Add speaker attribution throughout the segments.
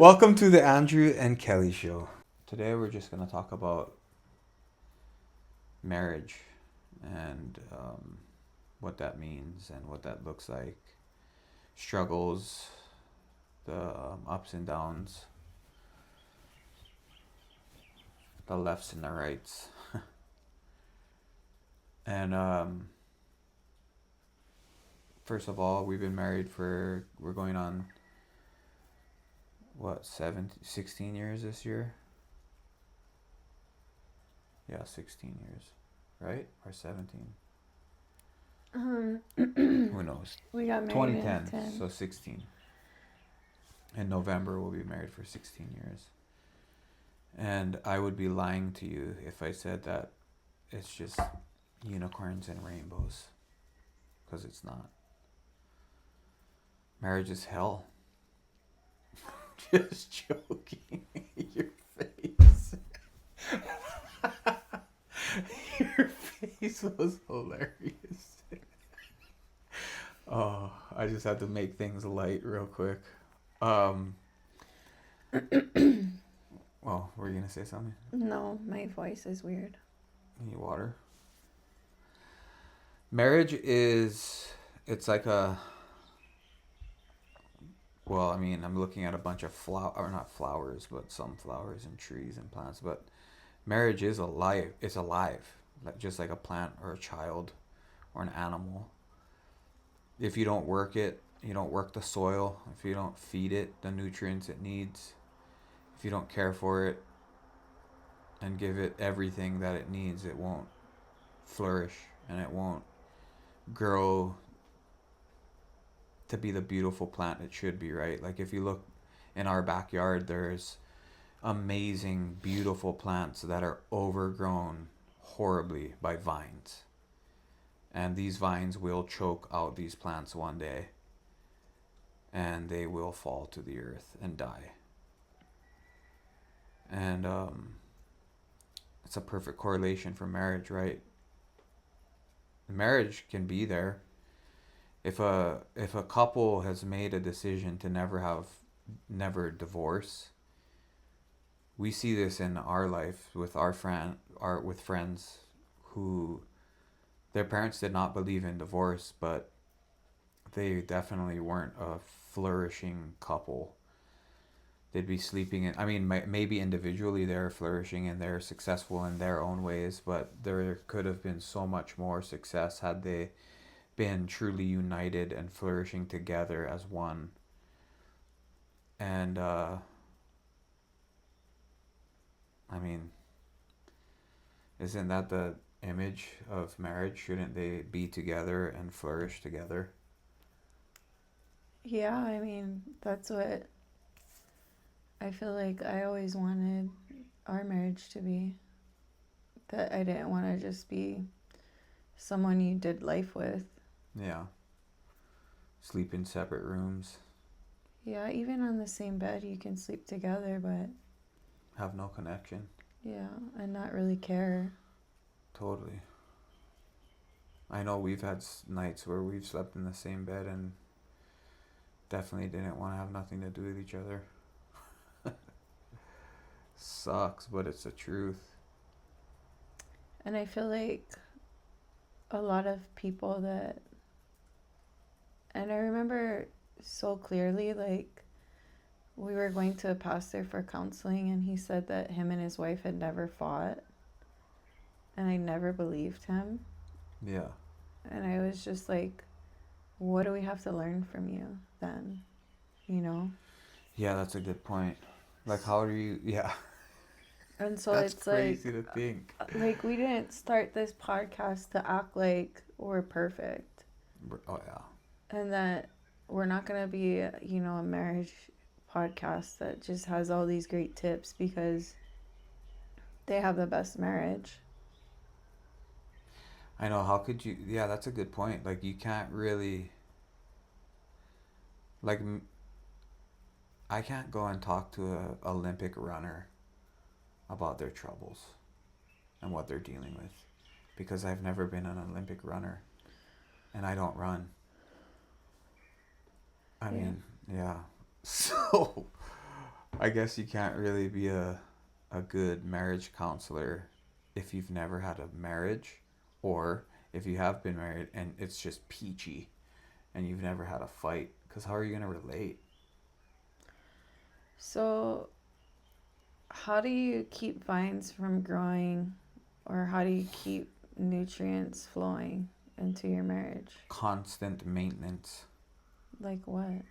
Speaker 1: Welcome to the Andrew and Kelly Show. Today we're just going to talk about marriage and what that means and what that looks like, struggles, the ups and downs, the lefts and the rights. And first of all, we've been married we're going on, 16 years this year? Yeah, 16 years, right? Or 17? Who knows?
Speaker 2: We got married
Speaker 1: 2010,
Speaker 2: in 10.
Speaker 1: so 16. In November, we'll be married for 16 years. And I would be lying to you if I said that it's just unicorns and rainbows, because it's not. Marriage is hell. Just joking. Your face. Your face was hilarious. Oh, I just had to make things light real quick. Well, were you gonna say something?
Speaker 2: No, my voice is weird.
Speaker 1: Need water? Marriage it's like I'm looking at a bunch of not flowers, but some flowers and trees and plants. But marriage is alive. It's alive, just like a plant or a child or an animal. If you don't work it, you don't work the soil. If you don't feed it the nutrients it needs, if you don't care for it and give it everything that it needs, it won't flourish and it won't grow to be the beautiful plant it should be, right? Like if you look in our backyard, there's amazing, beautiful plants that are overgrown horribly by vines. And these vines will choke out these plants one day, and they will fall to the earth and die. And it's a perfect correlation for marriage, right? Marriage can be there if a couple has made a decision to never divorce. We see this in our life with with friends who their parents did not believe in divorce, but they definitely weren't a flourishing couple. They'd be sleeping in, maybe individually they're flourishing and they're successful in their own ways, but there could have been so much more success had they been truly united and flourishing together as one. And isn't that the image of marriage? Shouldn't they be together and flourish together?
Speaker 2: Yeah, that's what I feel like I always wanted our marriage to be. That I didn't want to just be someone you did life with.
Speaker 1: Yeah. Sleep in separate rooms.
Speaker 2: Yeah, even on the same bed you can sleep together, but
Speaker 1: Have no connection.
Speaker 2: yeah, and not really care.
Speaker 1: Totally. I know we've had nights where we've slept in the same bed and definitely didn't want to have nothing to do with each other. Sucks, but it's the truth.
Speaker 2: And I feel like a lot of people and I remember so clearly, like, we were going to a pastor for counseling, and he said that him and his wife had never fought. And I never believed him.
Speaker 1: Yeah.
Speaker 2: And I was just like, what do we have to learn from you then? You know?
Speaker 1: Yeah, that's a good point. Like, how do you... Yeah.
Speaker 2: And so
Speaker 1: That's
Speaker 2: it's
Speaker 1: crazy to think.
Speaker 2: like we didn't start this podcast to act like we're perfect.
Speaker 1: Oh, yeah.
Speaker 2: And that we're not going to be, a marriage podcast that just has all these great tips because they have the best marriage.
Speaker 1: I know, how could you... Yeah, that's a good point. Like, you can't really... Like, I can't go and talk to a Olympic runner about their troubles and what they're dealing with because I've never been an Olympic runner and I don't run. I mean, yeah. So I guess you can't really be a good marriage counselor if you've never had a marriage, or if you have been married and it's just peachy and you've never had a fight, because how are you going to relate?
Speaker 2: So, how do you keep vines from growing, or how do you keep nutrients flowing into your marriage?
Speaker 1: Constant maintenance.
Speaker 2: Like what?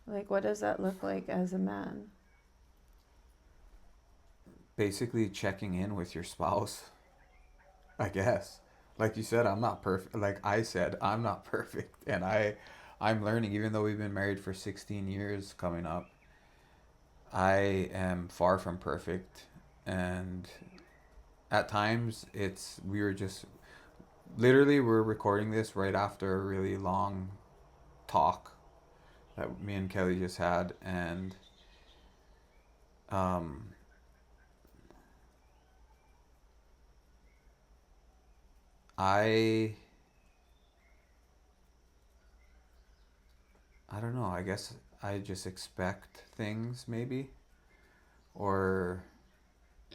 Speaker 2: Like, what does that look like as a man?
Speaker 1: Basically checking in with your spouse, I guess. Like you said, I'm not perfect. Like I said, I'm not perfect, and I'm learning. Even though we've been married for 16 years coming up, I am far from perfect, and at times it's we were just literally we're recording this right after a really long talk that me and Kelly just had, and um, I I don't know. I guess I just expect things maybe, or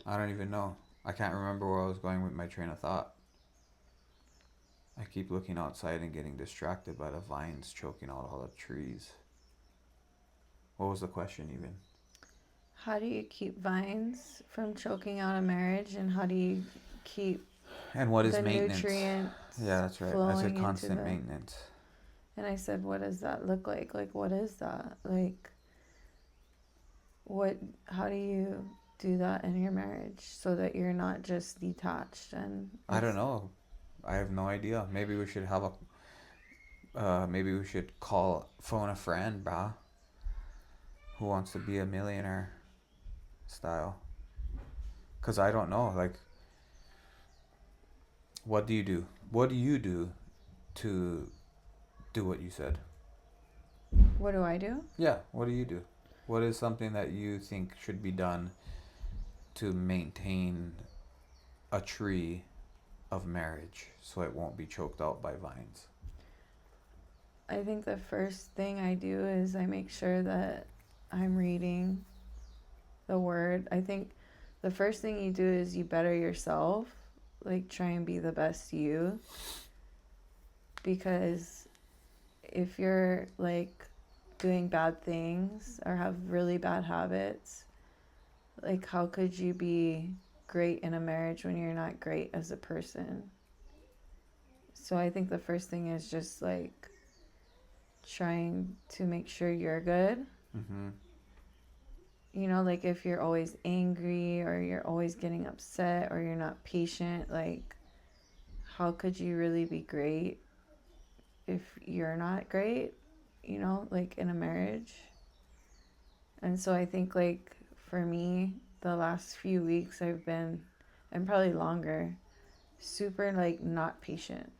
Speaker 1: I don't even know. I can't remember where I was going with my train of thought. I keep looking outside and getting distracted by the vines choking out all the trees. What was the question even?
Speaker 2: How do you keep vines from choking out a marriage, and how do you keep
Speaker 1: And what is
Speaker 2: the
Speaker 1: maintenance?
Speaker 2: nutrients
Speaker 1: Yeah, that's right. I said
Speaker 2: flowing into
Speaker 1: constant
Speaker 2: the.
Speaker 1: maintenance.
Speaker 2: And I said, what does that look like? Like, what is that? Like, what, how do you do that in your marriage so that you're not just detached and
Speaker 1: I don't
Speaker 2: it's.
Speaker 1: know. I have no idea. Maybe we should have a. Maybe we should phone a friend, brah, who wants to be a millionaire style. Cause I don't know. Like, what do you do? What do you do to do what you said?
Speaker 2: What do I do?
Speaker 1: Yeah. What do you do? What is something that you think should be done to maintain a tree of marriage so it won't be choked out by vines?
Speaker 2: I think the first thing I do is I make sure that I'm reading the word. I think the first thing you do is you better yourself, like try and be the best you, because if you're like doing bad things or have really bad habits, like how could you be great in a marriage when you're not great as a person? So I think the first thing is just like trying to make sure you're good.
Speaker 1: Mm-hmm.
Speaker 2: You know, like if you're always angry or you're always getting upset or you're not patient, like how could you really be great if you're not great, you know, like in a marriage? And so I think like for me, the last few weeks I've been, and probably longer, super like not patient,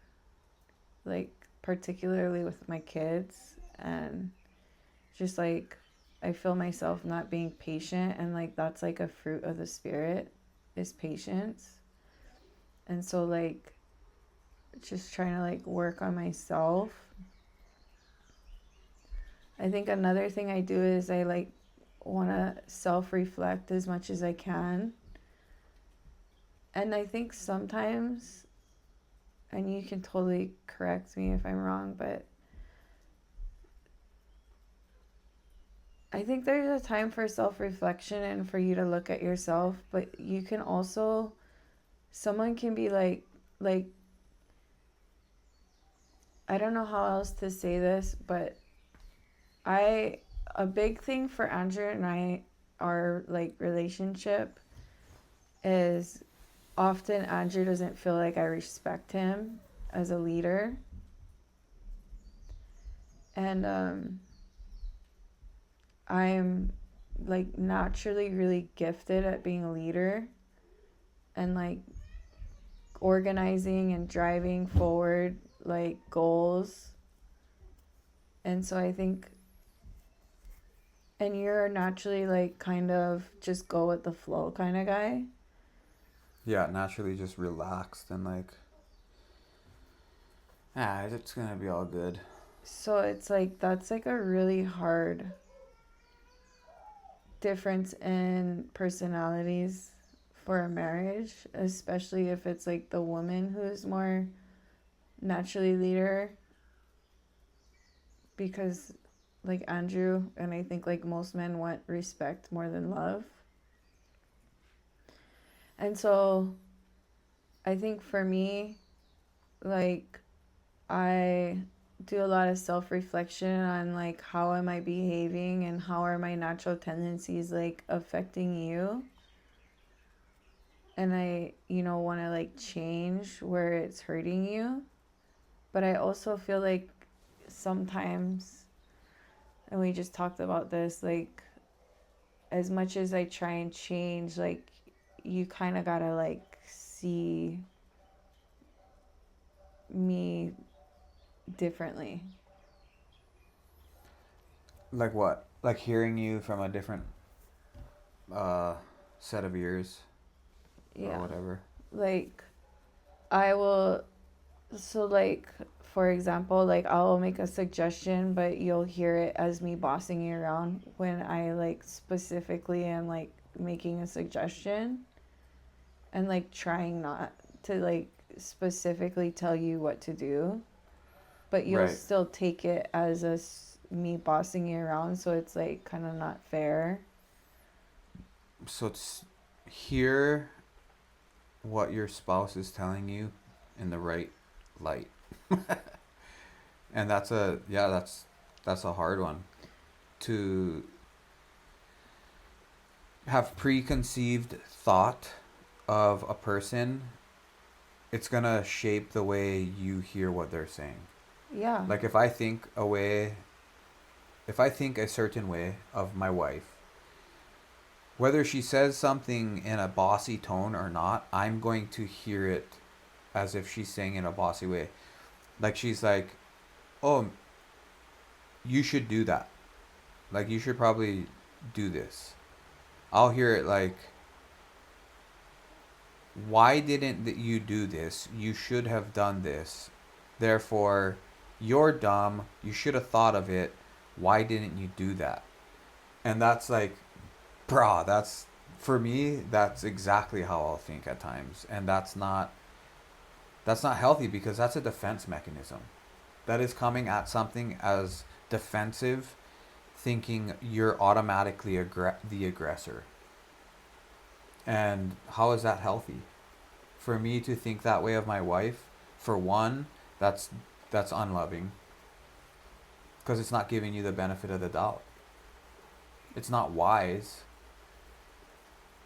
Speaker 2: like particularly with my kids, and just like I feel myself not being patient, and like that's like a fruit of the spirit is patience. And so like just trying to like work on myself. I think another thing I do is I like want to self reflect as much as I can. And I think sometimes, and you can totally correct me if I'm wrong, but I think there's a time for self reflection and for you to look at yourself, but you can also, someone can be like, I don't know how else to say this, but I, a big thing for Andrew and I, our like relationship is often Andrew doesn't feel like I respect him as a leader. And I'm like naturally really gifted at being a leader and like organizing and driving forward like goals. And so I think, and you're naturally like kind of just go with the flow kind of guy.
Speaker 1: Yeah, naturally just relaxed and like, it's gonna be all good.
Speaker 2: So it's like that's like a really hard difference in personalities for a marriage, especially if it's like the woman who's more naturally leader, because like Andrew and I think like most men want respect more than love. And so I think for me, like I do a lot of self-reflection on like how am I behaving and how are my natural tendencies like affecting you, and I want to like change where it's hurting you. But I also feel like sometimes, and we just talked about this, like as much as I try and change, like you kind of gotta like see me differently.
Speaker 1: Like what? Like hearing you from a different uh, set of ears or
Speaker 2: Yeah.
Speaker 1: whatever.
Speaker 2: Like I will, so like for example, like I'll make a suggestion, but you'll hear it as me bossing you around when I like specifically am like making a suggestion and like trying not to like specifically tell you what to do, but you'll
Speaker 1: Right.
Speaker 2: still take it as me bossing you around, so it's like kind of not fair.
Speaker 1: So it's hear what your spouse is telling you in the right light. And that's a hard one to have preconceived thought of a person. It's going to shape the way you hear what they're saying.
Speaker 2: Yeah.
Speaker 1: Like if I think a certain way of my wife, whether she says something in a bossy tone or not, I'm going to hear it as if she's saying in a bossy way. Like she's like, "Oh, you should do that. Like you should probably do this." I'll hear it like, "Why didn't you do this? You should have done this. Therefore, you're dumb. You should have thought of it. Why didn't you do that?" And that's like, brah, that's for me, that's exactly how I'll think at times. And that's not healthy because that's a defense mechanism. That is coming at something as defensive, thinking you're automatically the aggressor. And how is that healthy? For me to think that way of my wife, for one, that's that's unloving because it's not giving you the benefit of the doubt. It's not wise.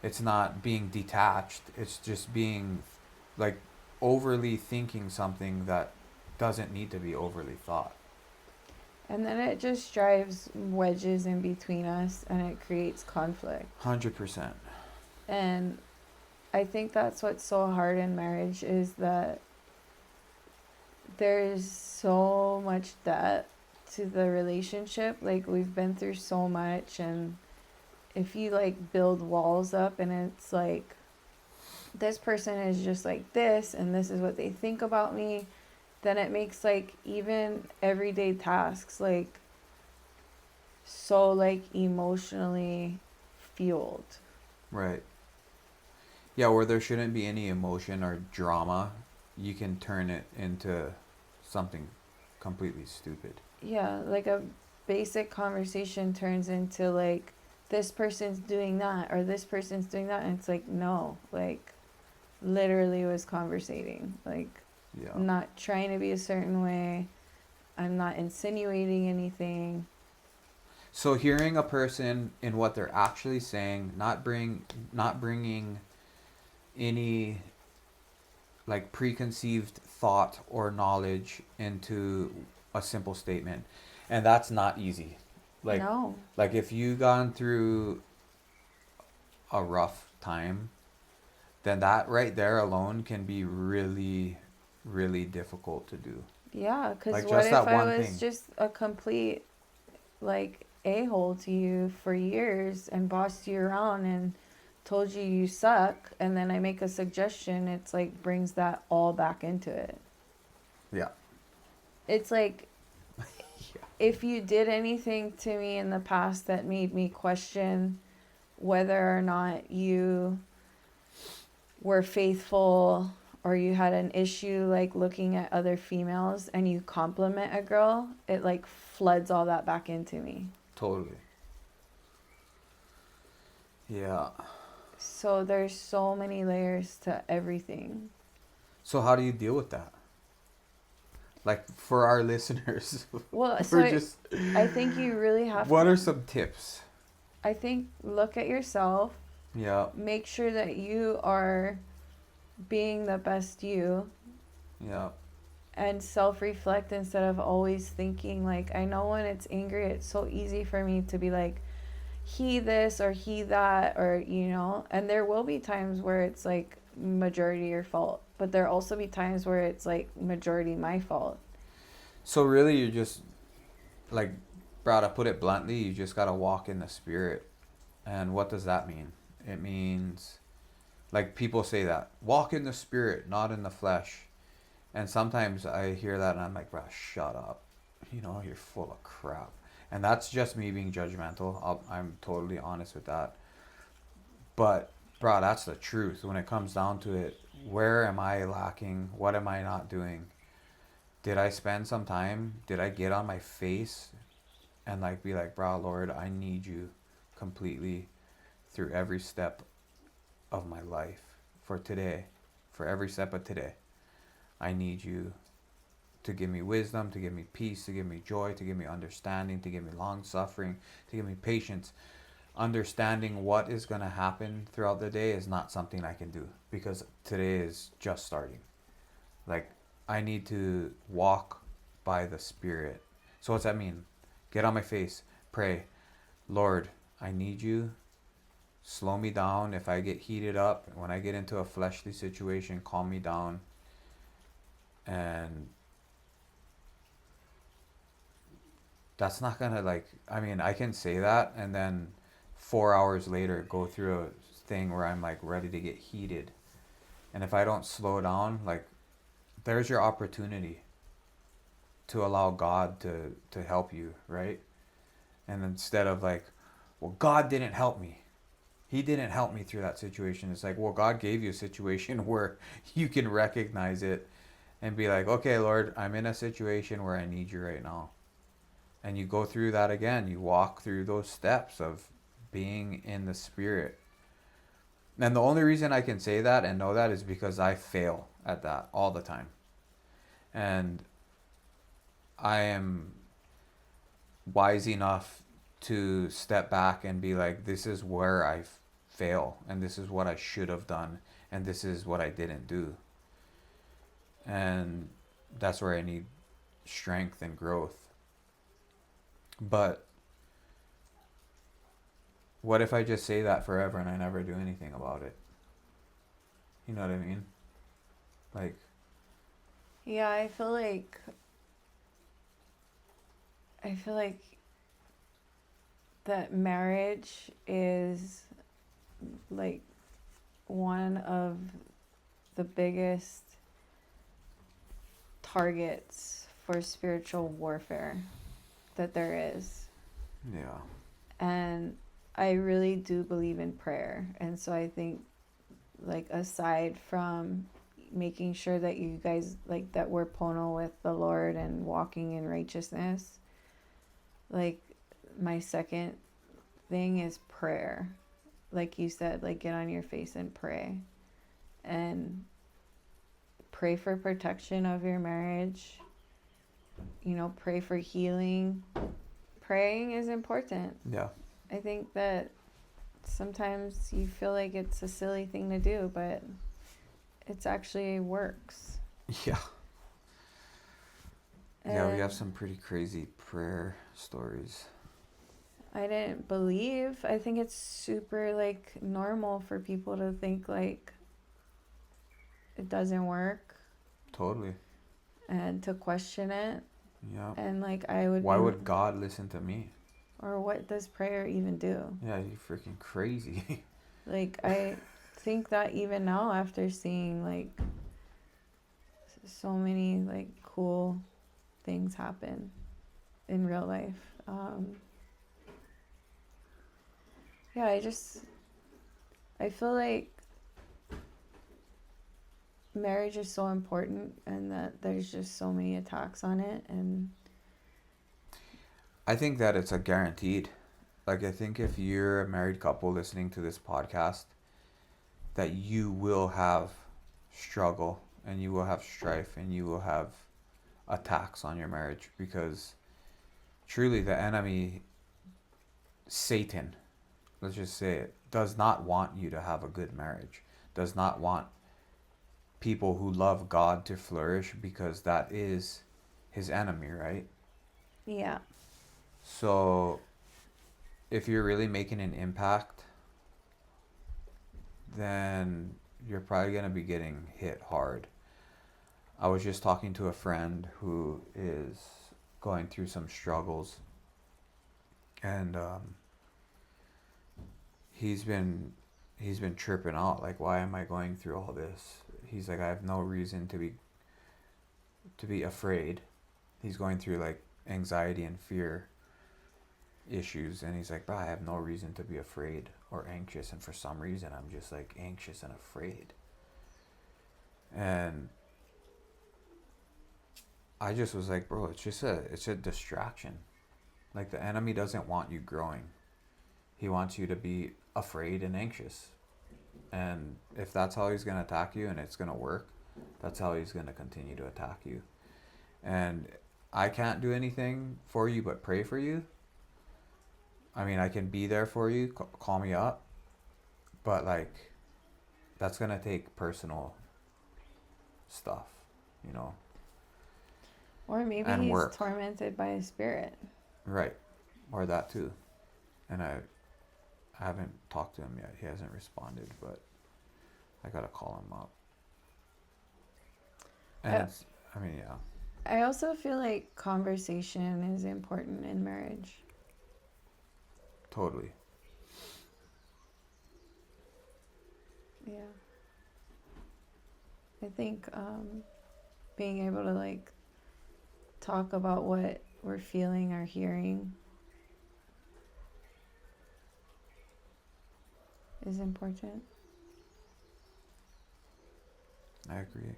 Speaker 1: It's not being detached. It's just being like overly thinking something that doesn't need to be overly thought.
Speaker 2: And then it just drives wedges in between us and it creates conflict.
Speaker 1: 100%.
Speaker 2: And I think that's what's so hard in marriage is that there's so much depth to the relationship. Like we've been through so much, and if you like build walls up and it's like this person is just like this and this is what they think about me, then it makes like even everyday tasks like so like emotionally fueled.
Speaker 1: Right. Yeah, where there shouldn't be any emotion or drama, you can turn it into something completely stupid.
Speaker 2: Yeah, like a basic conversation turns into like this person's doing that or this person's doing that, and it's like no, like literally was conversating. Like
Speaker 1: Yeah.
Speaker 2: I'm not trying to be a certain way. I'm not insinuating anything.
Speaker 1: So hearing a person in what they're actually saying, not bringing any like preconceived thought or knowledge into a simple statement. And that's not easy. Like
Speaker 2: No.
Speaker 1: like if you gone through a rough time, then that right there alone can be really really difficult to do.
Speaker 2: Yeah, because
Speaker 1: Like
Speaker 2: what
Speaker 1: just
Speaker 2: if
Speaker 1: that
Speaker 2: I
Speaker 1: one
Speaker 2: was
Speaker 1: thing.
Speaker 2: just a complete like a hole to you for years and bossed you around and told you you suck, and then I make a suggestion, it's like brings that all back into it.
Speaker 1: Yeah.
Speaker 2: It's like
Speaker 1: Yeah.
Speaker 2: if you did anything to me in the past that made me question whether or not you were faithful or you had an issue like looking at other females and you compliment a girl, it like floods all that back into me.
Speaker 1: Totally. Yeah.
Speaker 2: So there's so many layers to everything.
Speaker 1: So how do you deal with that? Like for our listeners,
Speaker 2: Well,
Speaker 1: we're just.
Speaker 2: I think you really have
Speaker 1: What
Speaker 2: to,
Speaker 1: are some tips?
Speaker 2: I think, look at yourself,
Speaker 1: Yeah.
Speaker 2: make sure that you are being the best you,
Speaker 1: Yeah.
Speaker 2: and self-reflect instead of always thinking like, I know when it's angry it's so easy for me to be like, he this or he that, or and there will be times where it's like majority your fault, but there also be times where it's like majority my fault.
Speaker 1: So really, you just like, bro, to put it bluntly, you just gotta walk in the spirit. And what does that mean? It means, like, people say that walk in the spirit, not in the flesh. And sometimes I hear that and I'm like, bro, shut up. You're full of crap. And that's just me being judgmental. I'm totally honest with that. But, bro, that's the truth. When it comes down to it, where am I lacking? What am I not doing? Did I spend some time? Did I get on my face and like be like, bro, Lord, I need you completely through every step of my life for today, for every step of today. I need you to give me wisdom, to give me peace, to give me joy, to give me understanding, to give me long suffering, to give me patience. Understanding what is going to happen throughout the day is not something I can do because today is just starting. Like, I need to walk by the Spirit. So, what's that mean? Get on my face, pray, Lord, I need you. Slow me down if I get heated up. When I get into a fleshly situation, calm me down. And that's not gonna, like, I mean, I can say that and then 4 hours later go through a thing where I'm like ready to get heated. And if I don't slow down, like, there's your opportunity to allow God to help you, right? And instead of like, well, God didn't help me. He didn't help me through that situation. It's like, well, God gave you a situation where you can recognize it and be like, okay, Lord, I'm in a situation where I need you right now. And you go through that again. You walk through those steps of being in the Spirit. And the only reason I can say that and know that is because I fail at that all the time. And I am wise enough to step back and be like, this is where I fail, and this is what I should have done, and this is what I didn't do. And that's where I need strength and growth. But what if I just say that forever and I never do anything about it? You know what I mean? Like,
Speaker 2: Yeah, I feel like that marriage is like one of the biggest targets for spiritual warfare that there is.
Speaker 1: yeah.
Speaker 2: And I really do believe in prayer. And so I think, like, aside from making sure that you guys, like, that we're pono with the Lord and walking in righteousness, like, my second thing is prayer. Like you said, like, get on your face and pray. And pray for protection of your marriage. Pray for healing. Praying is important.
Speaker 1: Yeah.
Speaker 2: I think that sometimes you feel like it's a silly thing to do, but it's actually works.
Speaker 1: Yeah. Yeah, we have
Speaker 2: And
Speaker 1: some pretty crazy prayer stories.
Speaker 2: I didn't believe. I think it's super like normal for people to think like it doesn't work
Speaker 1: Totally.
Speaker 2: and to question it.
Speaker 1: Yeah.
Speaker 2: And like I would
Speaker 1: Why
Speaker 2: be,
Speaker 1: would God listen to me?
Speaker 2: or what does prayer even do?
Speaker 1: Yeah, you freaking crazy.
Speaker 2: Like I think that even now after seeing like so many like cool things happen in real life. Yeah, I feel like marriage is so important and that there's just so many attacks on it. And
Speaker 1: I think that it's a guaranteed. Like, I think if you're a married couple listening to this podcast, that you will have struggle and you will have strife and you will have attacks on your marriage, because truly the enemy, Satan, let's just say it, does not want you to have a good marriage, does not want people who love God to flourish, because that is his enemy, right?
Speaker 2: yeah.
Speaker 1: So if you're really making an impact, then you're probably going to be getting hit hard. I was just talking to a friend who is going through some struggles, and he's been tripping out, like, why am I going through all this? He's like, I have no reason to be afraid. He's going through like anxiety and fear issues, and he's like, bro, I have no reason to be afraid or anxious, and for some reason I'm just like anxious and afraid. And I just was like, bro, it's a distraction. Like, the enemy doesn't want you growing. He wants you to be afraid and anxious. And if that's how he's going to attack you and it's going to work, that's how he's going to continue to attack you. And I can't do anything for you but pray for you. I mean, I can be there for you, call me up, but like, that's going to take personal stuff, you know,
Speaker 2: Or maybe
Speaker 1: and
Speaker 2: he's
Speaker 1: work.
Speaker 2: tormented by a spirit.
Speaker 1: Right. Or that too. And I haven't talked to him yet. He hasn't responded, but I got to call him up. And I mean, yeah.
Speaker 2: I also feel like conversation is important in marriage.
Speaker 1: Totally.
Speaker 2: Yeah. I think being able to like talk about what we're feeling or hearing is important.
Speaker 1: I agree.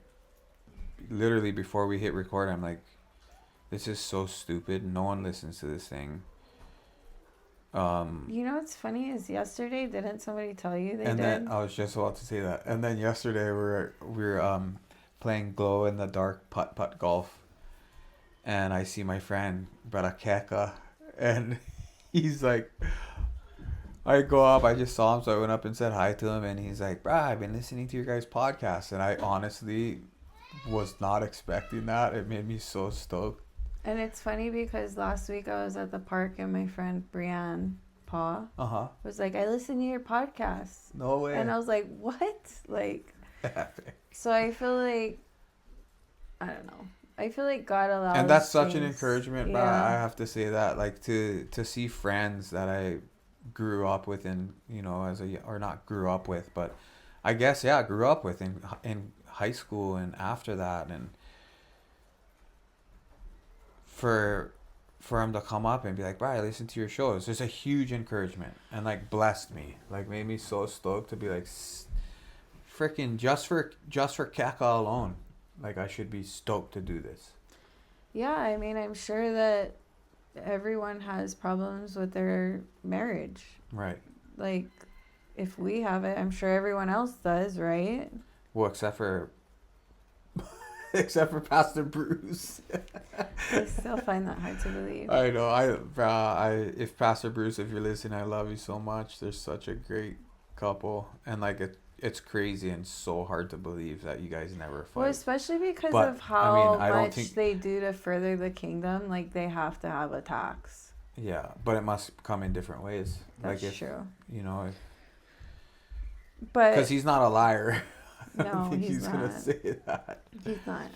Speaker 1: Literally before we hit record, I'm like, this is so stupid. No one listens to this thing.
Speaker 2: You know what's funny is yesterday, didn't somebody tell you they
Speaker 1: And
Speaker 2: did?
Speaker 1: then I was just about to say that. And then yesterday we were playing glow in the dark putt golf, and I see my friend Barakeka, and he's like, I go up, I just saw him, so I went up and said hi to him, and he's like, "Brah, I've been listening to your guys' podcast," and I honestly was not expecting that. It made me so stoked.
Speaker 2: And it's funny because last week I was at the park and my friend Brianne Pa was like, I listen to your podcast.
Speaker 1: No way.
Speaker 2: And I was like, what? Like, so I feel like, I don't know. I feel like God allows
Speaker 1: and that's such
Speaker 2: things.
Speaker 1: an encouragement, but I have to say that, like, to see friends that I grew up with, and you know, or not grew up with, but I guess grew up with in high school and after that, and for him to come up and be like, bro, I listened to your show, it's just a huge encouragement, and like blessed me, like made me so stoked to be like, freaking just for Kaka alone, like I should be stoked to do this.
Speaker 2: Yeah, I mean, I'm sure that everyone has problems with their marriage.
Speaker 1: Right.
Speaker 2: Like, if we have it, I'm sure everyone else does, right?
Speaker 1: Well, except for Pastor Bruce.
Speaker 2: I still find that hard to believe.
Speaker 1: I know. If Pastor Bruce, if you're listening, I love you so much. They're such a great couple, and like it's crazy and so hard to believe that you guys never fight.
Speaker 2: Well, especially because of how much they do to further the kingdom. Like, they have to have attacks.
Speaker 1: Yeah, but it must come in different ways.
Speaker 2: That's
Speaker 1: like
Speaker 2: true.
Speaker 1: You know,
Speaker 2: but
Speaker 1: because he's not a liar.
Speaker 2: No,
Speaker 1: I don't think he's
Speaker 2: not
Speaker 1: gonna say that.
Speaker 2: He's not.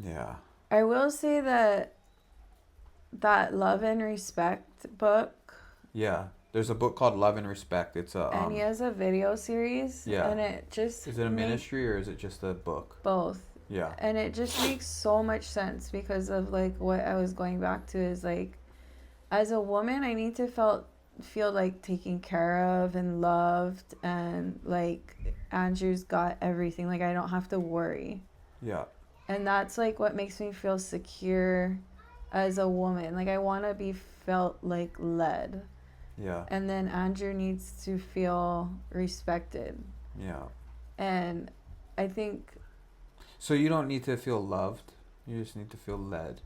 Speaker 1: Yeah.
Speaker 2: I will say that Love and Respect book.
Speaker 1: Yeah. There's a book called Love and Respect. It's a
Speaker 2: and he has a video series.
Speaker 1: Yeah.
Speaker 2: And it just
Speaker 1: is it a ministry or is it just a book?
Speaker 2: Both.
Speaker 1: Yeah.
Speaker 2: And it just makes so much sense because of like what I was going back to is like, as a woman, I need to feel like taken care of and loved, and like Andrew's got everything. Like I don't have to worry.
Speaker 1: Yeah.
Speaker 2: And that's like what makes me feel secure as a woman. Like I want to be felt like led.
Speaker 1: Yeah.
Speaker 2: And then Andrew needs to feel respected.
Speaker 1: Yeah.
Speaker 2: And I think
Speaker 1: So you don't need to feel loved. You just need to feel led.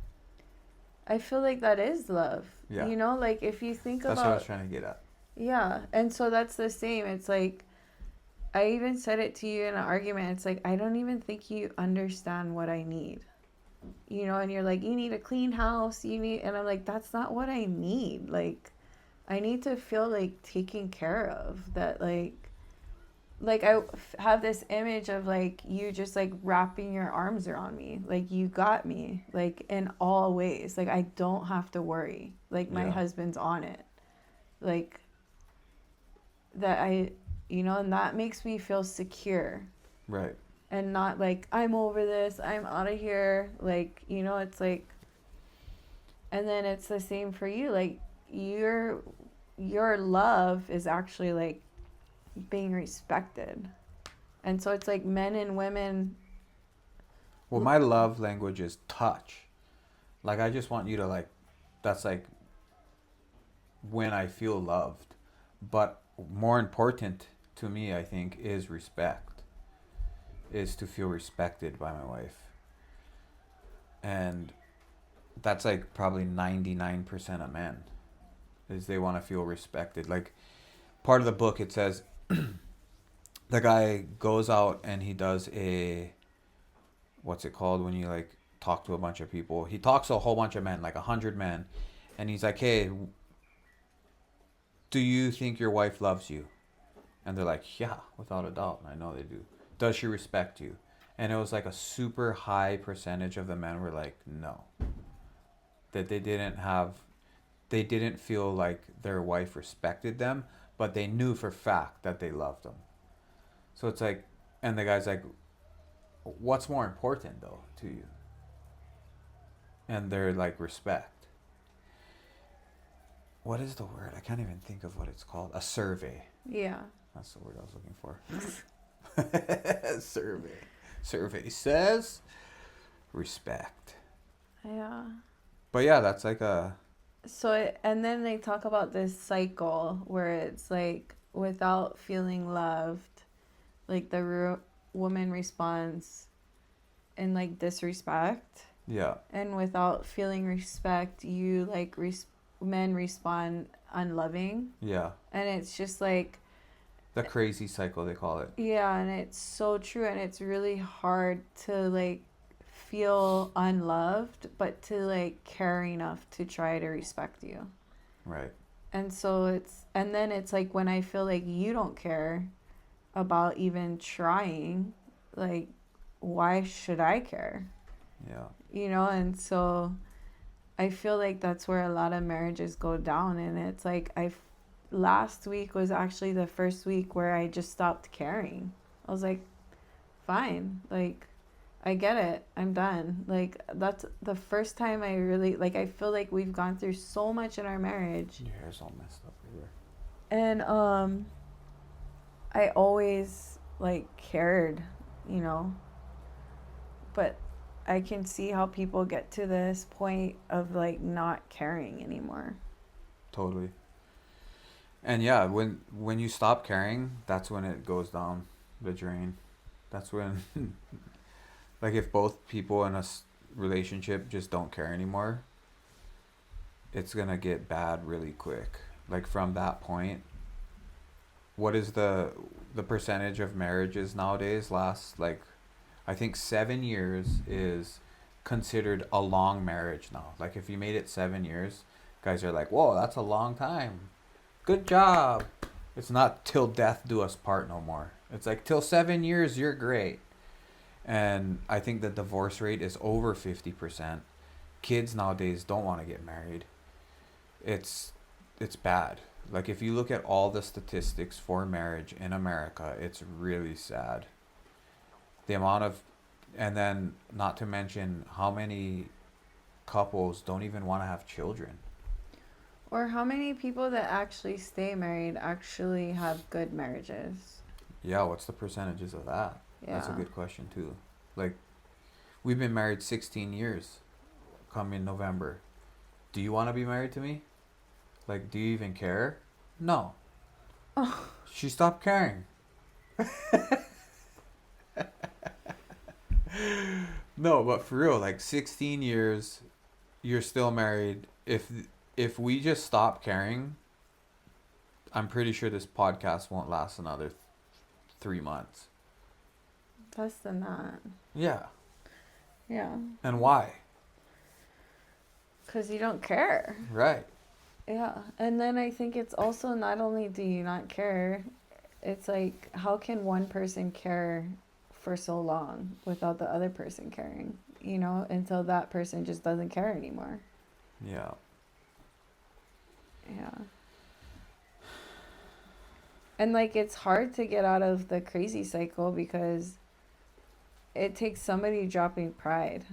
Speaker 2: I feel like that is love.
Speaker 1: Yeah.
Speaker 2: You know, like if you think
Speaker 1: That's what I was
Speaker 2: about,
Speaker 1: trying to get at.
Speaker 2: yeah. And so that's the same. It's like I even said it to you in an argument. It's like I don't even think you understand what I need. You know, and you're like, you need a clean house, you need, and I'm like, that's not what I need. Like I need to feel like taken care of. That like I have this image of like you just like wrapping your arms around me, like you got me, like in all ways, like I don't have to worry, like my
Speaker 1: Yeah.
Speaker 2: husband's on it, like that I, you know, and that makes me feel secure,
Speaker 1: Right.
Speaker 2: and not like I'm over this, I'm out of here, like, you know, it's like, and then it's the same for you, like your love is actually like being respected. And so it's like men and women.
Speaker 1: Well, my love language is touch. Like I just want you to like. That's like when I feel loved. But more important to me, I think, is respect. Is to feel respected by my wife. And that's like probably 99% of men is they want to feel respected. Like part of the book it says the guy goes out and he does a what's it called when you like talk to a bunch of people. He talks to a whole bunch of men, like 100 men, and he's like, "Hey, do you think your wife loves you?" And they're like, "Yeah, without a doubt. I know they do." "Does she respect you?" And it was like a super high percentage of the men were like, "No." That they didn't feel like their wife respected them, but they knew for fact that they loved them. So it's like, and the guy's like, "What's more important though to you?" And they're like, "Respect." What is the word? I can't even think of what it's called. A survey.
Speaker 2: Yeah.
Speaker 1: That's the word I was looking for. Survey. Survey says respect.
Speaker 2: Yeah.
Speaker 1: But yeah, that's like a
Speaker 2: So and then they talk about this cycle where it's like without feeling loved, like the woman responds in like disrespect,
Speaker 1: yeah,
Speaker 2: and without feeling respect, you like men respond unloving,
Speaker 1: yeah.
Speaker 2: and it's just like,
Speaker 1: The crazy cycle they call it.
Speaker 2: yeah, and it's so true, and it's really hard to like feel unloved, but to like care enough to try to respect you.
Speaker 1: Right.
Speaker 2: And so it's, and then it's like when I feel like you don't care about even trying, like, why should I care?
Speaker 1: Yeah.
Speaker 2: You know, and so I feel like that's where a lot of marriages go down. And it's like, last week was actually the first week where I just stopped caring. I was like, fine, like, I get it. I'm done. Like that's the first time I really like I feel like we've gone through so much in our marriage.
Speaker 1: Your hair's all messed up everywhere.
Speaker 2: And I always like cared, you know. But I can see how people get to this point of like not caring anymore.
Speaker 1: Totally. And yeah, when you stop caring, that's when it goes down the drain. That's when like if both people in a relationship just don't care anymore, it's gonna get bad really quick. Like from that point, what is the percentage of marriages nowadays last like I think 7 years is considered a long marriage now. Like if you made it 7 years, guys are like, "Whoa, that's a long time. Good job." It's not till death do us part no more. It's like till 7 years you're great. And I think the divorce rate is over 50%. Kids nowadays don't want to get married. It's it's bad. Like if you look at all the statistics for marriage in America, it's really sad. The amount of and then not to mention how many couples don't even want to have children.
Speaker 2: Or how many people that actually stay married actually have good marriages?
Speaker 1: Yeah, what's the percentages of that? That's a
Speaker 2: Yeah.
Speaker 1: good question too. Like, we've been married 16 years come in November. Do you want to be married to me? Like, do you even care? No.
Speaker 2: Oh,
Speaker 1: She stopped caring. No, but for real, like 16 years, you're still married. If we just stop caring, I'm pretty sure this podcast won't last another 3 months.
Speaker 2: less than that.
Speaker 1: Yeah.
Speaker 2: Yeah.
Speaker 1: And why?
Speaker 2: Because you don't care.
Speaker 1: Right.
Speaker 2: Yeah. And then I think it's also not only do you not care, it's like, how can one person care for so long without the other person caring? Until that person just doesn't care anymore.
Speaker 1: Yeah.
Speaker 2: Yeah. And like, it's hard to get out of the crazy cycle because it takes somebody dropping pride,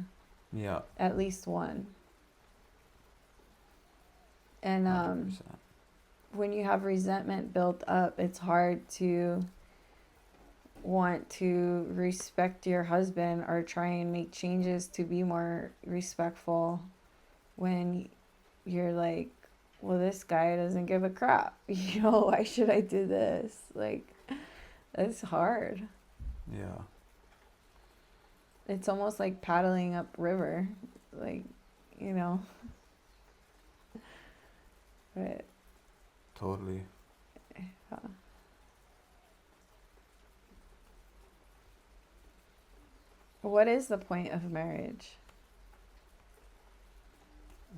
Speaker 1: Yeah.
Speaker 2: at least one. And
Speaker 1: 100%.
Speaker 2: when you have resentment built up, it's hard to want to respect your husband or try and make changes to be more respectful when you're like, well, this guy doesn't give a crap. Why should I do this? Like, it's hard.
Speaker 1: Yeah.
Speaker 2: It's almost like paddling up river. Like, you know, but
Speaker 1: Totally.
Speaker 2: uh, what is the point of marriage?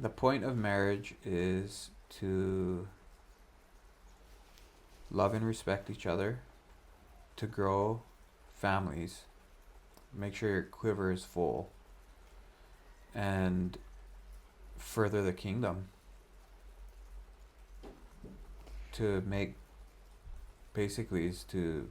Speaker 1: The point of marriage is to love and respect each other, to grow families, make sure your quiver is full, and further the kingdom. To make, basically, is to,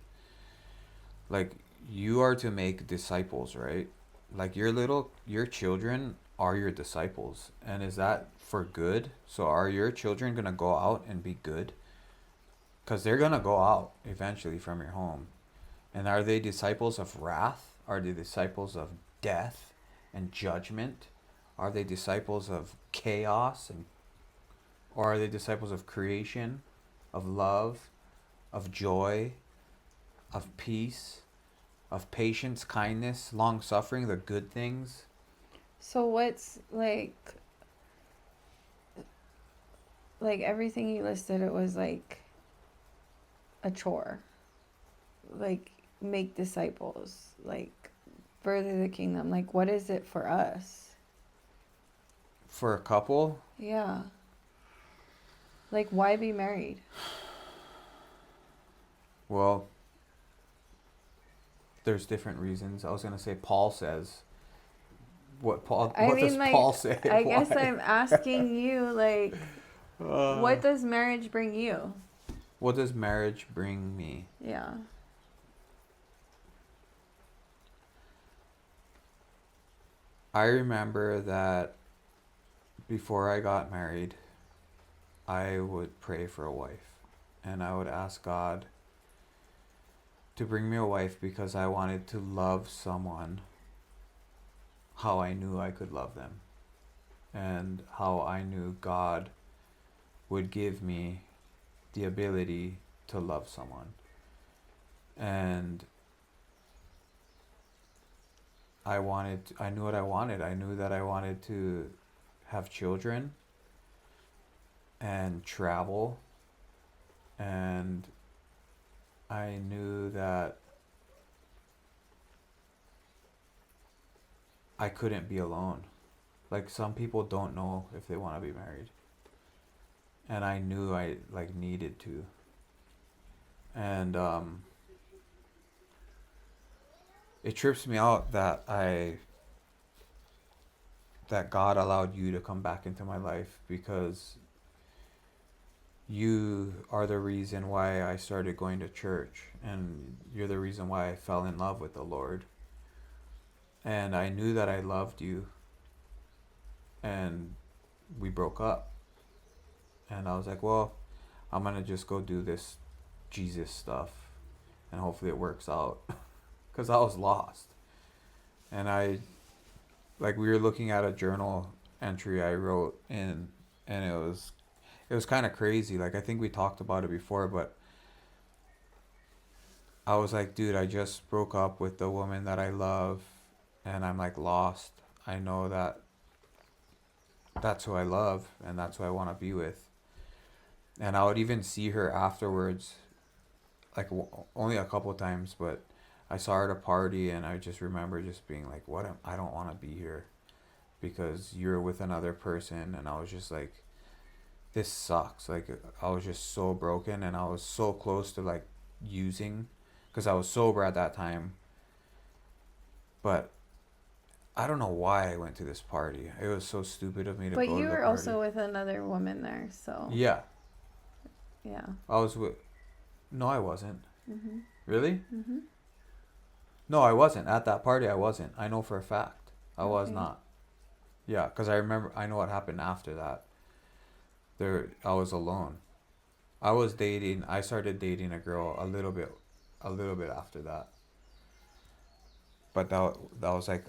Speaker 1: like, you are to make disciples, right? Like, your children are your disciples. And is that for good? So are your children going to go out and be good? Because they're going to go out eventually from your home. And are they disciples of wrath? Are they disciples of death and judgment? Are they disciples of chaos, or are they disciples of creation, of love, of joy, of peace, of patience, kindness, long suffering, the good things?
Speaker 2: So what's like everything you listed, it was like a chore. Like, make disciples, like further the kingdom. Like, what is it for us?
Speaker 1: For a couple,
Speaker 2: Yeah. Like, why be married?
Speaker 1: well, there's different reasons. I was gonna say Paul says.
Speaker 2: I
Speaker 1: What does
Speaker 2: mean,
Speaker 1: Paul
Speaker 2: like,
Speaker 1: say?
Speaker 2: I guess
Speaker 1: Why?
Speaker 2: I'm asking you, like,
Speaker 1: Uh,
Speaker 2: what does marriage bring you?
Speaker 1: what does marriage bring me?
Speaker 2: Yeah.
Speaker 1: I remember that before I got married, I would pray for a wife, and I would ask God to bring me a wife because I wanted to love someone how I knew I could love them, and how I knew God would give me the ability to love someone. And I knew what I wanted. I knew that I wanted to have children and travel, and I knew that I couldn't be alone. Like, some people don't know if they want to be married, and I knew I, like, needed to. And it trips me out that God allowed you to come back into my life, because you are the reason why I started going to church, and you're the reason why I fell in love with the Lord. And I knew that I loved you, and we broke up. And I was like, well, I'm gonna just go do this Jesus stuff, and hopefully it works out, because I was lost. And I like we were looking at a journal entry I wrote in, and it was kind of crazy. Like I think we talked about it before, but I was like, dude, I just broke up with the woman that I love, and I'm like lost. I know that that's who I love, and that's who I want to be with. And I would even see her afterwards, like only a couple times, but I saw her at a party, and I just remember just being like, "What? I don't want to be here because you're with another person." And I was just like, "This sucks." Like I was just so broken, and I was so close to like using, because I was sober at that time. But I don't know why I went to this party. It was so stupid of me to
Speaker 2: But
Speaker 1: go
Speaker 2: you
Speaker 1: to the
Speaker 2: were
Speaker 1: party.
Speaker 2: also with another woman there, so
Speaker 1: Yeah,
Speaker 2: yeah.
Speaker 1: I was with. No, I wasn't.
Speaker 2: Mhm.
Speaker 1: Really?
Speaker 2: Mhm.
Speaker 1: No, I wasn't. At that party, I wasn't. I know for a fact. I was
Speaker 2: Okay.
Speaker 1: not. Yeah, because I remember, I know what happened after that. I was alone. I started dating a girl a little bit after that. But that was like,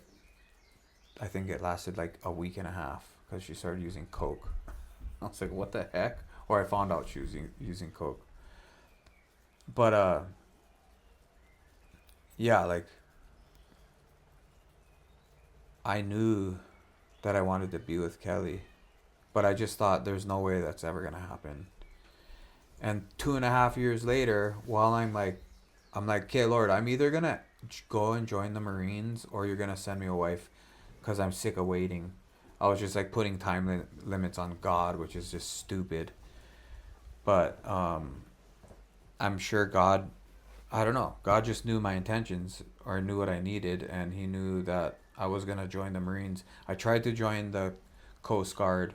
Speaker 1: I think it lasted like a week and a half because she started using Coke. I was like, what the heck? Or I found out she was using Coke. But, yeah, like, I knew that I wanted to be with Kelly, but I just thought there's no way that's ever going to happen. And 2.5 years later, while I'm like, okay, Lord, I'm either gonna go and join the Marines, or you're gonna send me a wife, because I'm sick of waiting. I was just like putting limits on God, which is just stupid. But I'm sure God, I don't know, God just knew my intentions, or knew what I needed, and He knew that I was gonna join the Marines. I tried to join the Coast Guard,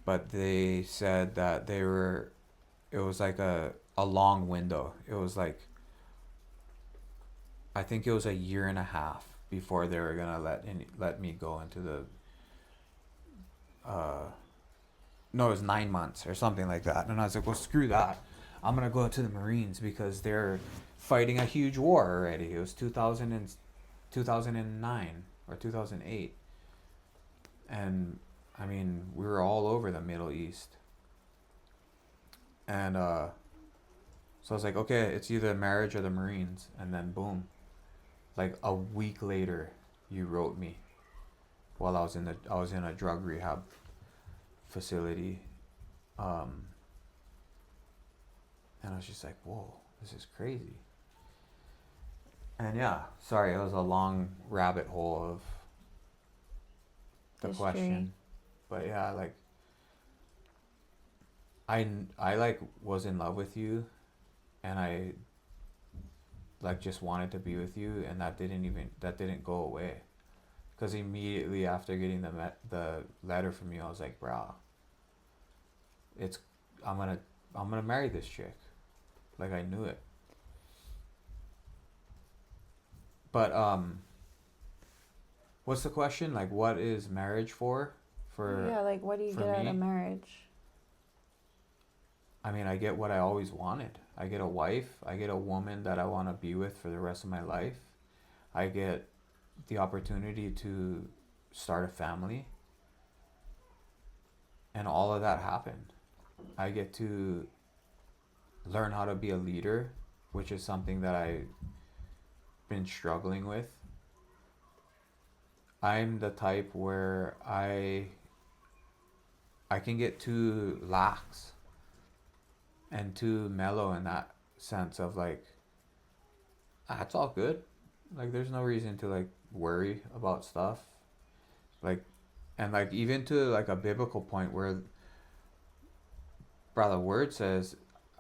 Speaker 1: but they said that it was like a long window. It was like, I think it was a year and a half before they were gonna let me go into the uh no, it was 9 months or something like that. And I was like, well, screw that. I'm gonna go into the Marines because they're fighting a huge war already. It was 2009 or 2008, and I mean we were all over the Middle East, and so I was like, okay, it's either marriage or the Marines, and then boom, like a week later, you wrote me while I was in a drug rehab facility, um, and I was just like, whoa, this is crazy. And yeah, sorry, it was a long rabbit hole of the
Speaker 2: History.
Speaker 1: question, but yeah, like I like was in love with you, and I like just wanted to be with you, and that didn't go away, because immediately after getting the letter from you, I was like, brah, it's I'm gonna I'm gonna marry this chick. Like I knew it. But what's the question? Like, what is marriage for? For
Speaker 2: Yeah, like what do you
Speaker 1: for
Speaker 2: get out of
Speaker 1: me?
Speaker 2: marriage?
Speaker 1: I mean, I get what I always wanted. I get a wife. I get a woman that I want to be with for the rest of my life. I get the opportunity to start a family, and all of that happened. I get to learn how to be a leader, which is something that I've been struggling with. I'm the type where I can get too lax and too mellow in that sense of like, ah, it's all good. Like there's no reason to like worry about stuff. Like, and like even to like a biblical point where brother word says,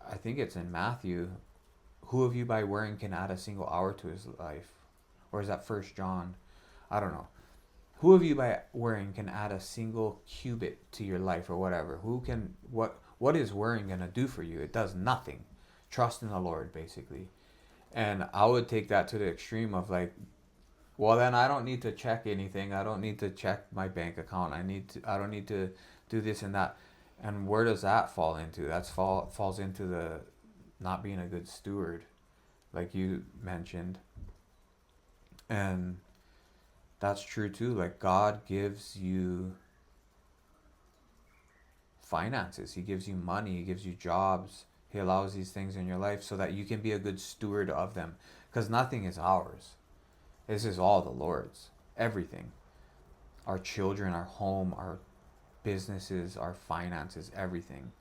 Speaker 1: I think it's in Matthew, who of you by worrying can add a single hour to his life? Or is that First John? I don't know. Who of you by worrying can add a single cubit to your life, or whatever? Who can what is worrying gonna do for you? It does nothing. Trust in the Lord, basically. And I would take that to the extreme of like, well then I don't need to check anything. I don't need to check my bank account. I don't need to do this and that. And where does that fall into? Falls into the not being a good steward, like you mentioned. And that's true too. Like God gives you finances, He gives you money, He gives you jobs, He allows these things in your life so that you can be a good steward of them. Because nothing is ours. This is all the Lord's. Everything. Our children, our home, our businesses, our finances, everything.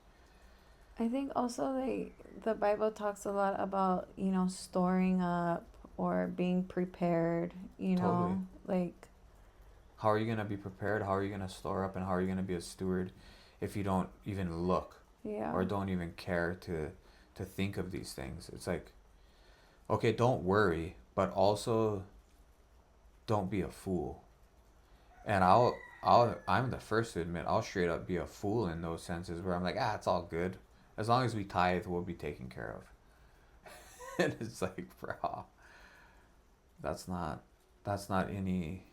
Speaker 2: I think also like the Bible talks a lot about, storing up or being prepared,
Speaker 1: Totally.
Speaker 2: like
Speaker 1: How are you going to be prepared? How are you going to store up? And how are you going to be a steward if you don't even look
Speaker 2: yeah.
Speaker 1: or don't even care to think of these things? It's like, okay, don't worry, but also don't be a fool. And I'm the first to admit I'll straight up be a fool in those senses where I'm like, it's all good. As long as we tithe, we'll be taken care of. And it's like, bro, that's not that's not any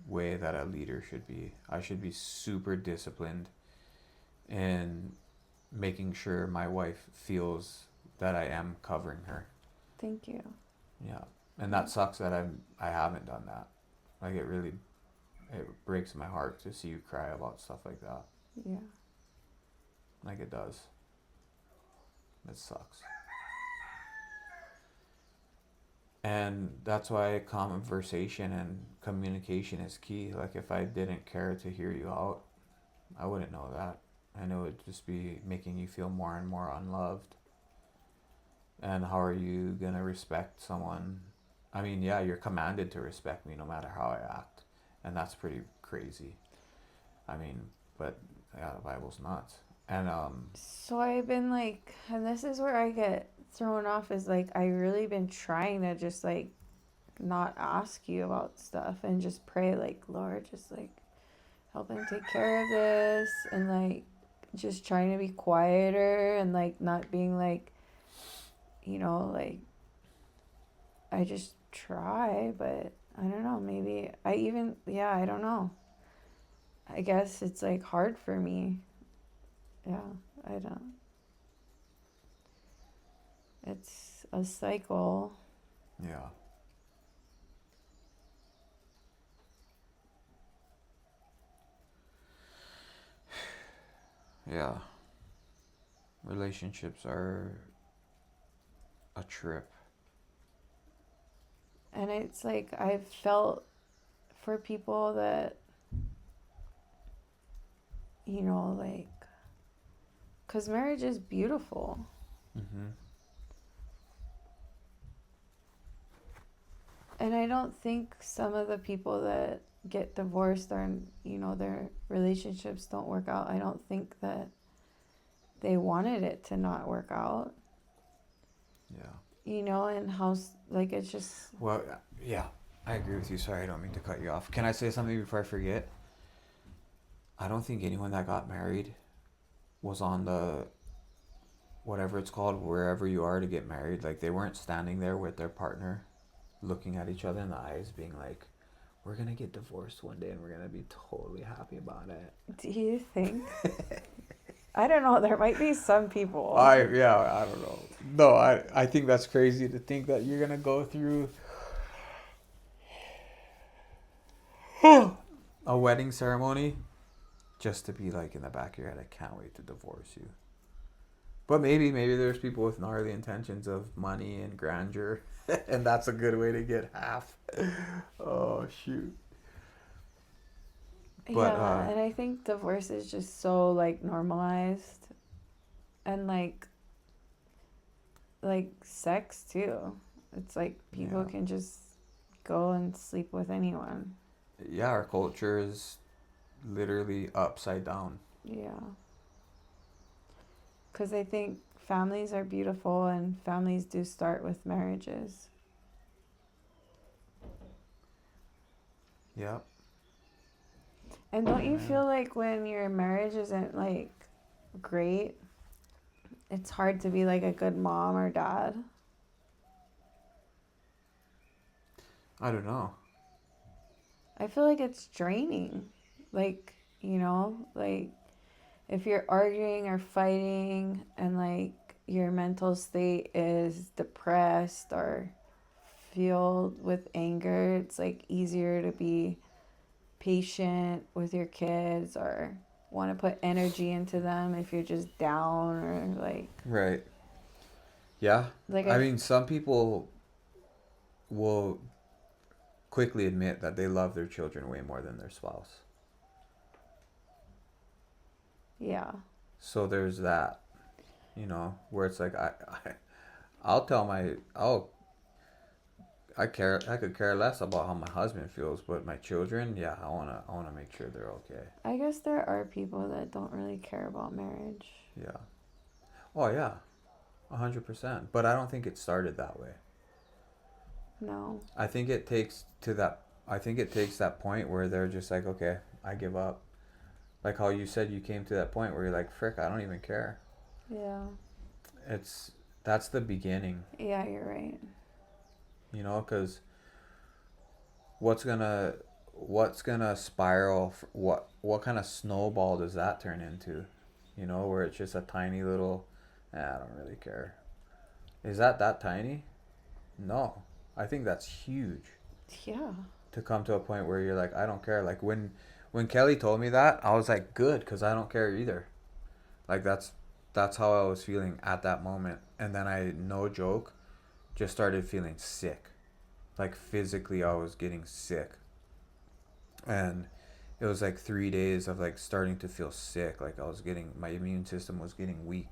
Speaker 1: way that a leader should be. I should be super disciplined in making sure my wife feels that I am covering her.
Speaker 2: Thank you.
Speaker 1: Yeah. And that sucks that I haven't done that. Like it breaks my heart to see you cry about stuff like that.
Speaker 2: Yeah.
Speaker 1: Like it does. It sucks. And that's why conversation and communication is key. Like if I didn't care to hear you out, I wouldn't know that. I know it'd just be making you feel more and more unloved. And how are you gonna respect someone? I mean, yeah, you're commanded to respect me no matter how I act. And that's pretty crazy. I mean, but yeah, the Bible's nuts. And
Speaker 2: So I've been like, and this is where I get thrown off, is like I really been trying to just like not ask you about stuff and just pray like, Lord, just like help him take care of this, and like just trying to be quieter and like not being like, like I just try, but I don't know, maybe I even, yeah, I don't know. I guess it's like hard for me. Yeah, I don't. It's a cycle.
Speaker 1: yeah. Yeah. Relationships are a trip.
Speaker 2: And it's like I've felt for people that, like, because marriage is beautiful.
Speaker 1: Mm-hmm.
Speaker 2: And I don't think some of the people that get divorced or, their relationships don't work out, I don't think that they wanted it to not work out,
Speaker 1: Yeah.
Speaker 2: and how, like, it's just,
Speaker 1: Well, yeah, I agree with you. Sorry, I don't mean to cut you off. Can I say something before I forget? I don't think anyone that got married was on the whatever it's called, wherever you are to get married. Like they weren't standing there with their partner, looking at each other in the eyes, being like, "We're gonna get divorced one day, and we're gonna be totally happy about it."
Speaker 2: do you think? I don't know. There might be some people.
Speaker 1: I don't know. No, I think that's crazy to think that you're gonna go through a wedding ceremony just to be like in the back of your head, I can't wait to divorce you. But maybe there's people with gnarly intentions of money and grandeur, and that's a good way to get half. Oh shoot! But
Speaker 2: Yeah, and I think divorce is just so like normalized, and like sex too. It's like people
Speaker 1: yeah,
Speaker 2: can just go and sleep with anyone.
Speaker 1: yeah, our culture is literally upside down.
Speaker 2: Yeah. Because I think families are beautiful and families do start with marriages.
Speaker 1: Yep.
Speaker 2: And don't you
Speaker 1: Amen.
Speaker 2: feel like when your marriage isn't like great, it's hard to be like a good mom or dad?
Speaker 1: I don't know.
Speaker 2: I feel like it's draining. Like, like if you're arguing or fighting and like your mental state is depressed or filled with anger, it's like easier to be patient with your kids or want to put energy into them if you're just down or
Speaker 1: Right. Yeah.
Speaker 2: like
Speaker 1: I mean, some people will quickly admit that they love their children way more than their spouse.
Speaker 2: yeah.
Speaker 1: So there's that, where it's like I'll tell my I could care less about how my husband feels, but my children, yeah, I wanna make sure they're okay.
Speaker 2: I guess there are people that don't really care about marriage.
Speaker 1: Yeah. Oh yeah, 100%. But I don't think it started that way.
Speaker 2: No.
Speaker 1: I think it takes to that. I think it takes that point where they're just like, okay, I give up. Like how you said you came to that point where you're like, frick, I don't even care.
Speaker 2: Yeah.
Speaker 1: It's that's the beginning,
Speaker 2: Yeah, you're right.
Speaker 1: because what's gonna spiral? What kind of snowball does that turn into? Where it's just a tiny little, I don't really care. Is that tiny? No, I think that's huge.
Speaker 2: Yeah.
Speaker 1: To come to a point where you're like, I don't care. Like when Kelly told me that, I was like, good, because I don't care either. Like that's how I was feeling at that moment. And then I, no joke, just started feeling sick. Like physically, I was getting sick, and it was like 3 days of like starting to feel sick. Like I was getting, my immune system was getting weak,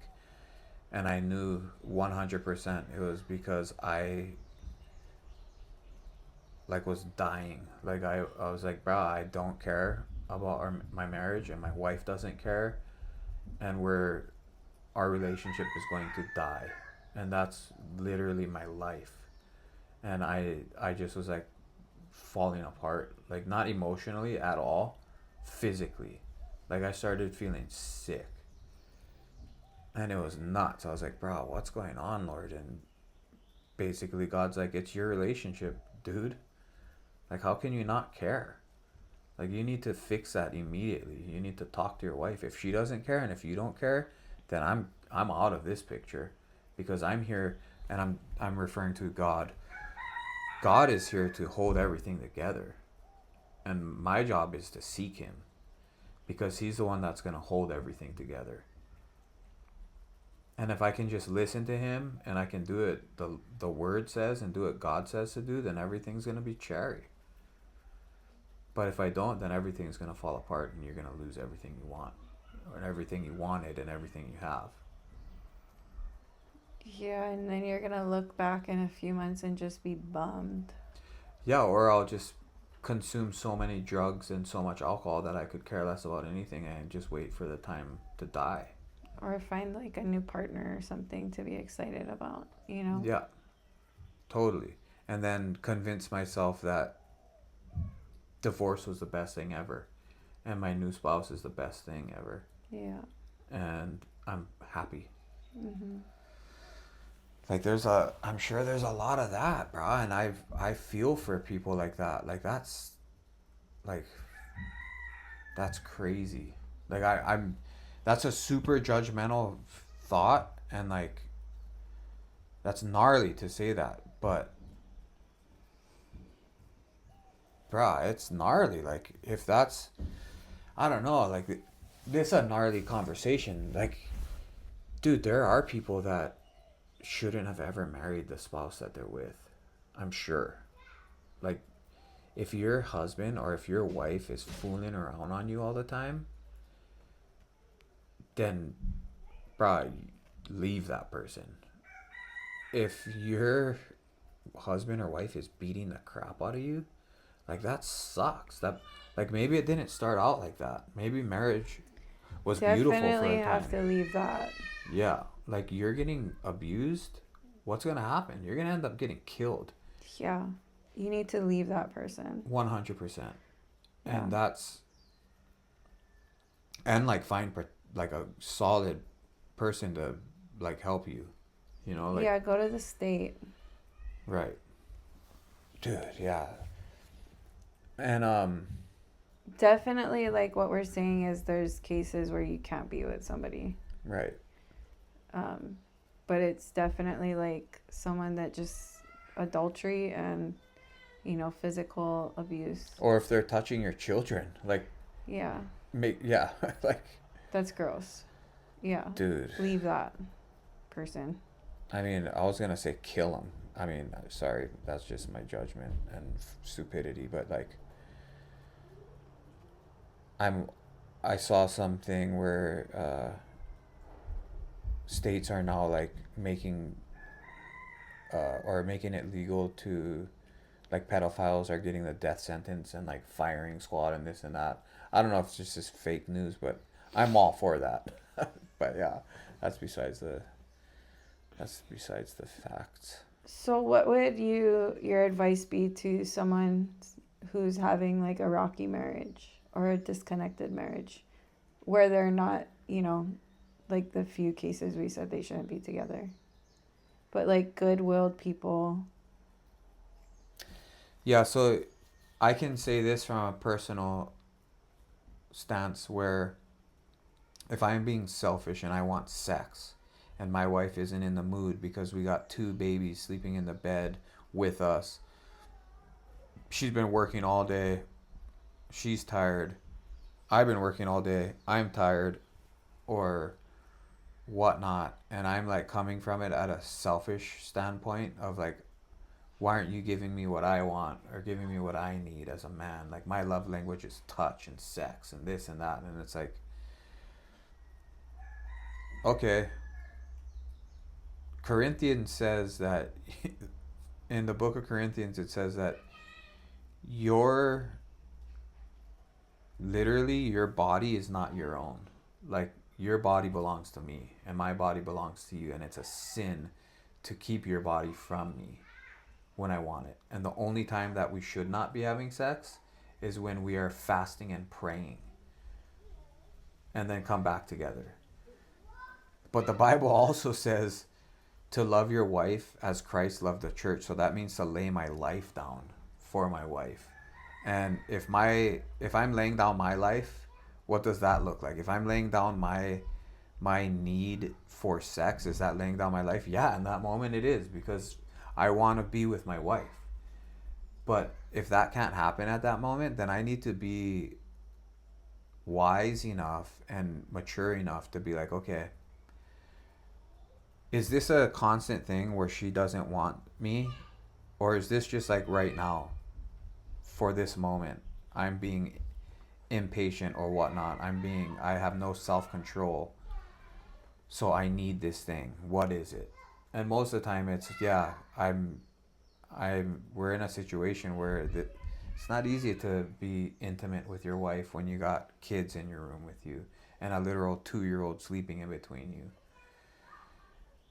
Speaker 1: and I knew 100% it was because I like was dying. Like I was like, bro, I don't care about my marriage, and my wife doesn't care, and our relationship is going to die, and that's literally my life. And I just was like falling apart, like not emotionally at all, physically. Like I started feeling sick, and it was nuts. I was like, bro, what's going on, Lord? And basically God's like, it's your relationship, dude. Like how can you not care? Like you need to fix that immediately. You need to talk to your wife. If she doesn't care and if you don't care, then I'm out of this picture, because I'm here, and I'm referring to God. God is here to hold everything together. And my job is to seek him, because he's the one that's going to hold everything together. And if I can just listen to him and I can do it the word says and do what God says to do, then everything's going to be cherry. But if I don't, then everything's going to fall apart, and you're going to lose everything you want, or everything you wanted, and everything you have.
Speaker 2: Yeah, and then you're gonna look back in a few months and just be bummed.
Speaker 1: Yeah, or I'll just consume so many drugs and so much alcohol that I could care less about anything and just wait for the time to die.
Speaker 2: Or find like a new partner or something to be excited about, you know?
Speaker 1: Yeah, totally. And then convince myself that divorce was the best thing ever, and my new spouse is the best thing ever,
Speaker 2: Yeah.
Speaker 1: and I'm happy.
Speaker 2: Mm-hmm.
Speaker 1: Like I'm sure there's a lot of that, bro, and I feel for people like that. Like that's crazy. Like I'm that's a super judgmental thought, and like that's gnarly to say that, but bruh, it's gnarly. Like if that's, I don't know, like this is a gnarly conversation. Like, dude, there are people that shouldn't have ever married the spouse that they're with. I'm sure. Like, if your husband or if your wife is fooling around on you all the time, then, bruh, leave that person. If your husband or wife is beating the crap out of you, like that sucks. That, like, maybe it didn't start out like that. Maybe marriage was beautiful for
Speaker 2: Definitely
Speaker 1: a
Speaker 2: have
Speaker 1: time.
Speaker 2: to leave that.
Speaker 1: Yeah, like you're getting abused. What's gonna happen? You're gonna end up getting killed.
Speaker 2: Yeah. You need to leave that person.
Speaker 1: 100%.
Speaker 2: Yeah.
Speaker 1: And like find like a solid person to like help you. Like
Speaker 2: Yeah, go to the state.
Speaker 1: right, dude. Yeah. And
Speaker 2: definitely, like what we're saying is there's cases where you can't be with somebody.
Speaker 1: Right.
Speaker 2: Um, but it's definitely like someone that just adultery and, physical abuse.
Speaker 1: Or if they're touching your children, like
Speaker 2: Yeah,
Speaker 1: make yeah, like
Speaker 2: that's gross. Yeah,
Speaker 1: dude.
Speaker 2: leave that person.
Speaker 1: I mean, I was gonna say kill them. I mean, sorry, that's just my judgment and stupidity. But like, I'm, I saw something where states are now like making or making it legal to like pedophiles are getting the death sentence and like firing squad and this and that. I don't know if it's just fake news, but I'm all for that. But yeah, that's besides the that's besides the facts.
Speaker 2: So, what would your advice be to someone who's having like a rocky marriage or a disconnected marriage where they're not, like the few cases we said they shouldn't be together, but like good-willed people?
Speaker 1: Yeah, so I can say this from a personal stance where if I'm being selfish and I want sex and my wife isn't in the mood because we got two babies sleeping in the bed with us, she's been working all day, she's tired, I've been working all day, I'm tired, or whatnot, and I'm like coming from it at a selfish standpoint of like, why aren't you giving me what I want or giving me what I need as a man? Like my love language is touch and sex and this and that, and it's like, okay, Corinthians says that in the book of Corinthians it says that your literally your body is not your own. Like your body belongs to me and my body belongs to you, and it's a sin to keep your body from me when I want it. And the only time that we should not be having sex is when we are fasting and praying and then come back together. But the Bible also says to love your wife as Christ loved the church. So that means to lay my life down for my wife. And if I'm laying down my life, what does that look like? If I'm laying down my need for sex, is that laying down my life? Yeah, in that moment it is, because I want to be with my wife. But if that can't happen at that moment, then I need to be wise enough and mature enough to be like, okay, is this a constant thing where she doesn't want me? Or is this just like right now for this moment? I'm being impatient or whatnot. I have no self control. So I need this thing. What is it? And most of the time it's, yeah, we're in a situation where it's not easy to be intimate with your wife when you got kids in your room with you and a literal 2 year old sleeping in between you.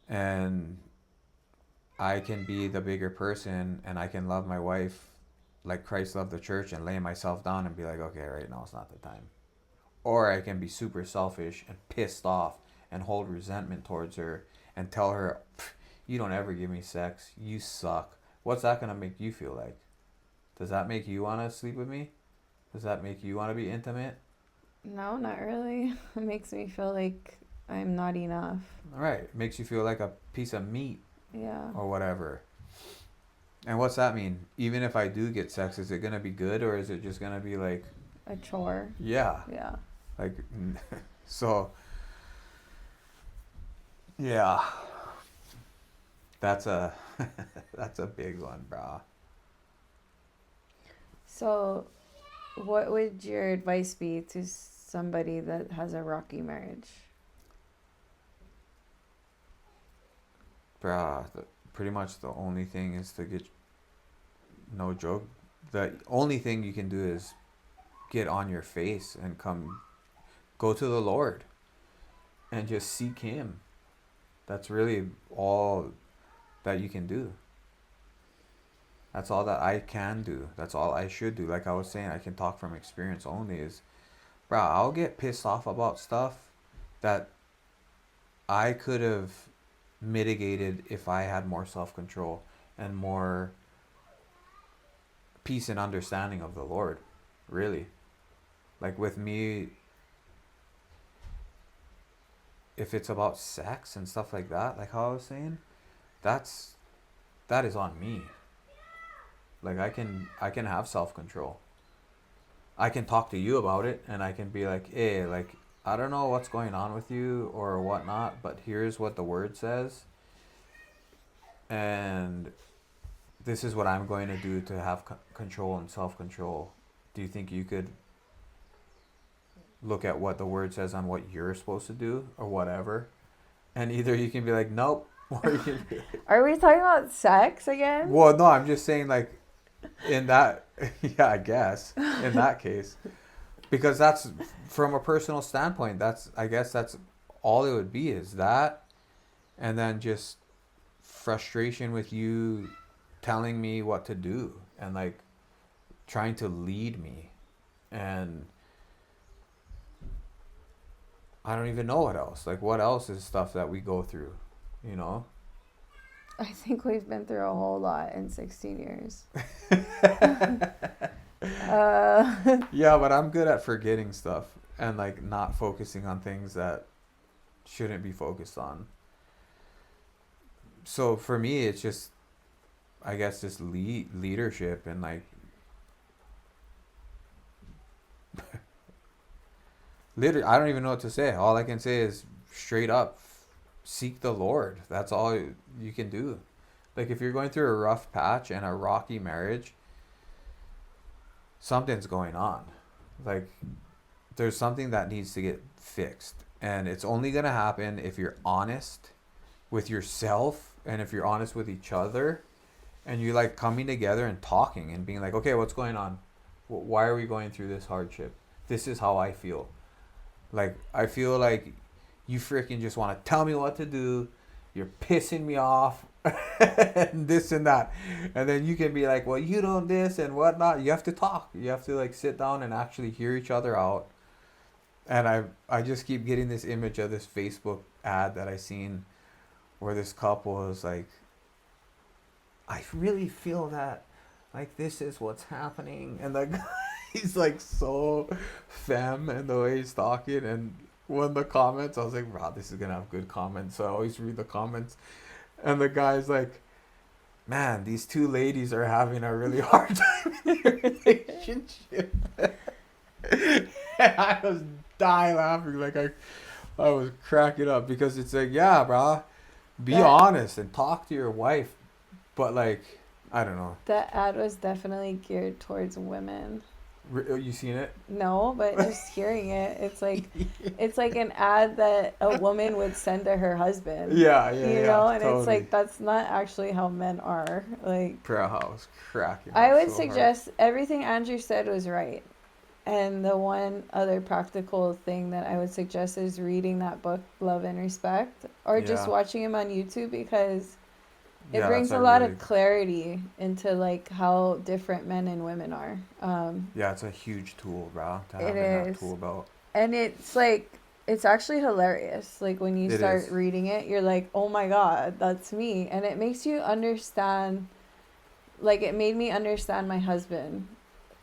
Speaker 1: And I can be the bigger person and I can love my wife like Christ loved the church and lay myself down and be like, okay, right now it's not the time. Or I can be super selfish and pissed off and hold resentment towards her and tell her, you don't ever give me sex. You suck. What's that going to make you feel like? Does that make you want to sleep with me? Does that make you want to be intimate?
Speaker 2: No, not really. It makes me feel like I'm not enough.
Speaker 1: All right. It makes you feel like a piece of meat
Speaker 2: Yeah.
Speaker 1: or whatever. And what's that mean? Even if I do get sex, is it going to be good or is it just going to be like,
Speaker 2: A chore.
Speaker 1: yeah.
Speaker 2: Yeah.
Speaker 1: Like, so, yeah. That's a that's a big one, brah.
Speaker 2: So, what would your advice be to somebody that has a rocky marriage?
Speaker 1: Brah, pretty much the only thing is to get, no joke, the only thing you can do is get on your face and go to the Lord and just seek Him. That's really all that you can do. That's all that I can do. That's all I should do. Like I was saying, I can talk from experience only is, bro, I'll get pissed off about stuff that I could have mitigated if I had more self control and more peace and understanding of the Lord. Really. Like with me, if it's about sex and stuff like that, like how I was saying, that's that is on me. Like I can have self control. I can talk to you about it, and I can be like, hey, like I don't know what's going on with you or whatnot, but here's what the word says, and this is what I'm going to do to have control and self control. Do you think you could look at what the word says on what you're supposed to do or whatever? And either you can be like, nope, or you can be,
Speaker 2: Are we talking about sex again?
Speaker 1: well, no, I'm just saying, like, in that, yeah, I guess, in that case. Because that's, from a personal standpoint, I guess that's all it would be is that, and then just frustration with you telling me what to do and, like, trying to lead me. And I don't even know what else. Like, what else is stuff that we go through, you know?
Speaker 2: I think we've been through a whole lot in 16 years.
Speaker 1: Yeah, but I'm good at forgetting stuff and like not focusing on things that shouldn't be focused on. So for me, it's just, I guess, just leadership and like, literally, I don't even know what to say. All I can say is straight up, seek the Lord. That's all you can do. Like if you're going through a rough patch and a rocky marriage, something's going on. Like there's something that needs to get fixed. And it's only going to happen if you're honest with yourself and if you're honest with each other and you like coming together and talking and being like, okay, what's going on? Why are we going through this hardship? This is how I feel. Like, I feel like you freaking just want to tell me what to do. You're pissing me off. And this and that. And then you can be like, well, you don't this and whatnot. You have to talk. You have to like sit down and actually hear each other out. And I just keep getting this image of this Facebook ad that I seen where this couple is like, I really feel that like this is what's happening. And the guy, he's like so femme and the way he's talking. And one of the comments, I was like, wow, this is going to have good comments. So I always read the comments. And the guy's like, man, these two ladies are having a really hard time in their relationship. And I was dying laughing. Like I was cracking up because it's like, yeah, brah, be
Speaker 2: That
Speaker 1: honest and talk to your wife. But like, I don't know.
Speaker 2: that ad was definitely geared towards women.
Speaker 1: You seen it?
Speaker 2: No, but just hearing it, it's like an ad that a woman would send to her husband.
Speaker 1: Yeah,
Speaker 2: You know, and
Speaker 1: totally.
Speaker 2: it's like that's not actually how men are. Like
Speaker 1: Bro, I was cracking
Speaker 2: I
Speaker 1: up
Speaker 2: would
Speaker 1: so
Speaker 2: suggest everything Andrew said was right. And the one other practical thing that I would suggest is reading that book, Love and Respect, or just
Speaker 1: Yeah.
Speaker 2: watching him on YouTube because it
Speaker 1: Yeah,
Speaker 2: brings
Speaker 1: that's
Speaker 2: a lot
Speaker 1: really,
Speaker 2: of clarity into like how different men and women are.
Speaker 1: yeah, it's a huge tool, bro, to
Speaker 2: It
Speaker 1: have in that
Speaker 2: is.
Speaker 1: tool belt.
Speaker 2: And it's like it's actually hilarious. Like when you
Speaker 1: It
Speaker 2: start
Speaker 1: is.
Speaker 2: reading it, you're like, "Oh my god, that's me." And it makes you understand like it made me understand my husband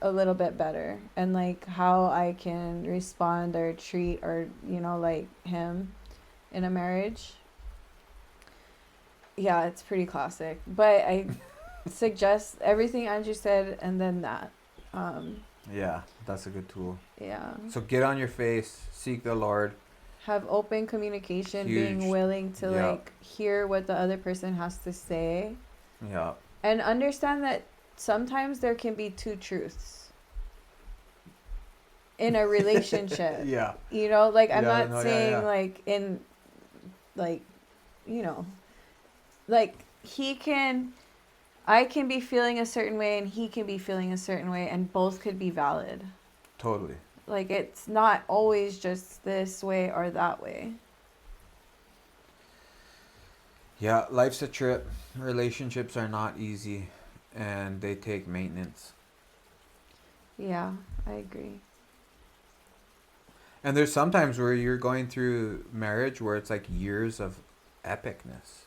Speaker 2: a little bit better and like how I can respond or treat or like him in a marriage. Yeah, it's pretty classic. But I suggest everything Andrew said and then that.
Speaker 1: Yeah, that's a good tool.
Speaker 2: Yeah.
Speaker 1: So get on your face, seek the Lord.
Speaker 2: Have open communication, being
Speaker 1: Huge.
Speaker 2: willing to
Speaker 1: Yeah.
Speaker 2: like hear what the other person has to say
Speaker 1: Yeah.
Speaker 2: and understand that sometimes there can be two truths in a relationship.
Speaker 1: Yeah.
Speaker 2: Like I'm
Speaker 1: Yeah,
Speaker 2: not
Speaker 1: no, yeah,
Speaker 2: saying
Speaker 1: yeah.
Speaker 2: like in like you know, like I can be feeling a certain way and he can be feeling a certain way and both could be valid.
Speaker 1: Totally.
Speaker 2: Like it's not always just this way or that way.
Speaker 1: Yeah, life's a trip. Relationships are not easy and they take maintenance.
Speaker 2: Yeah, I agree.
Speaker 1: And there's sometimes where you're going through marriage where it's like years of epicness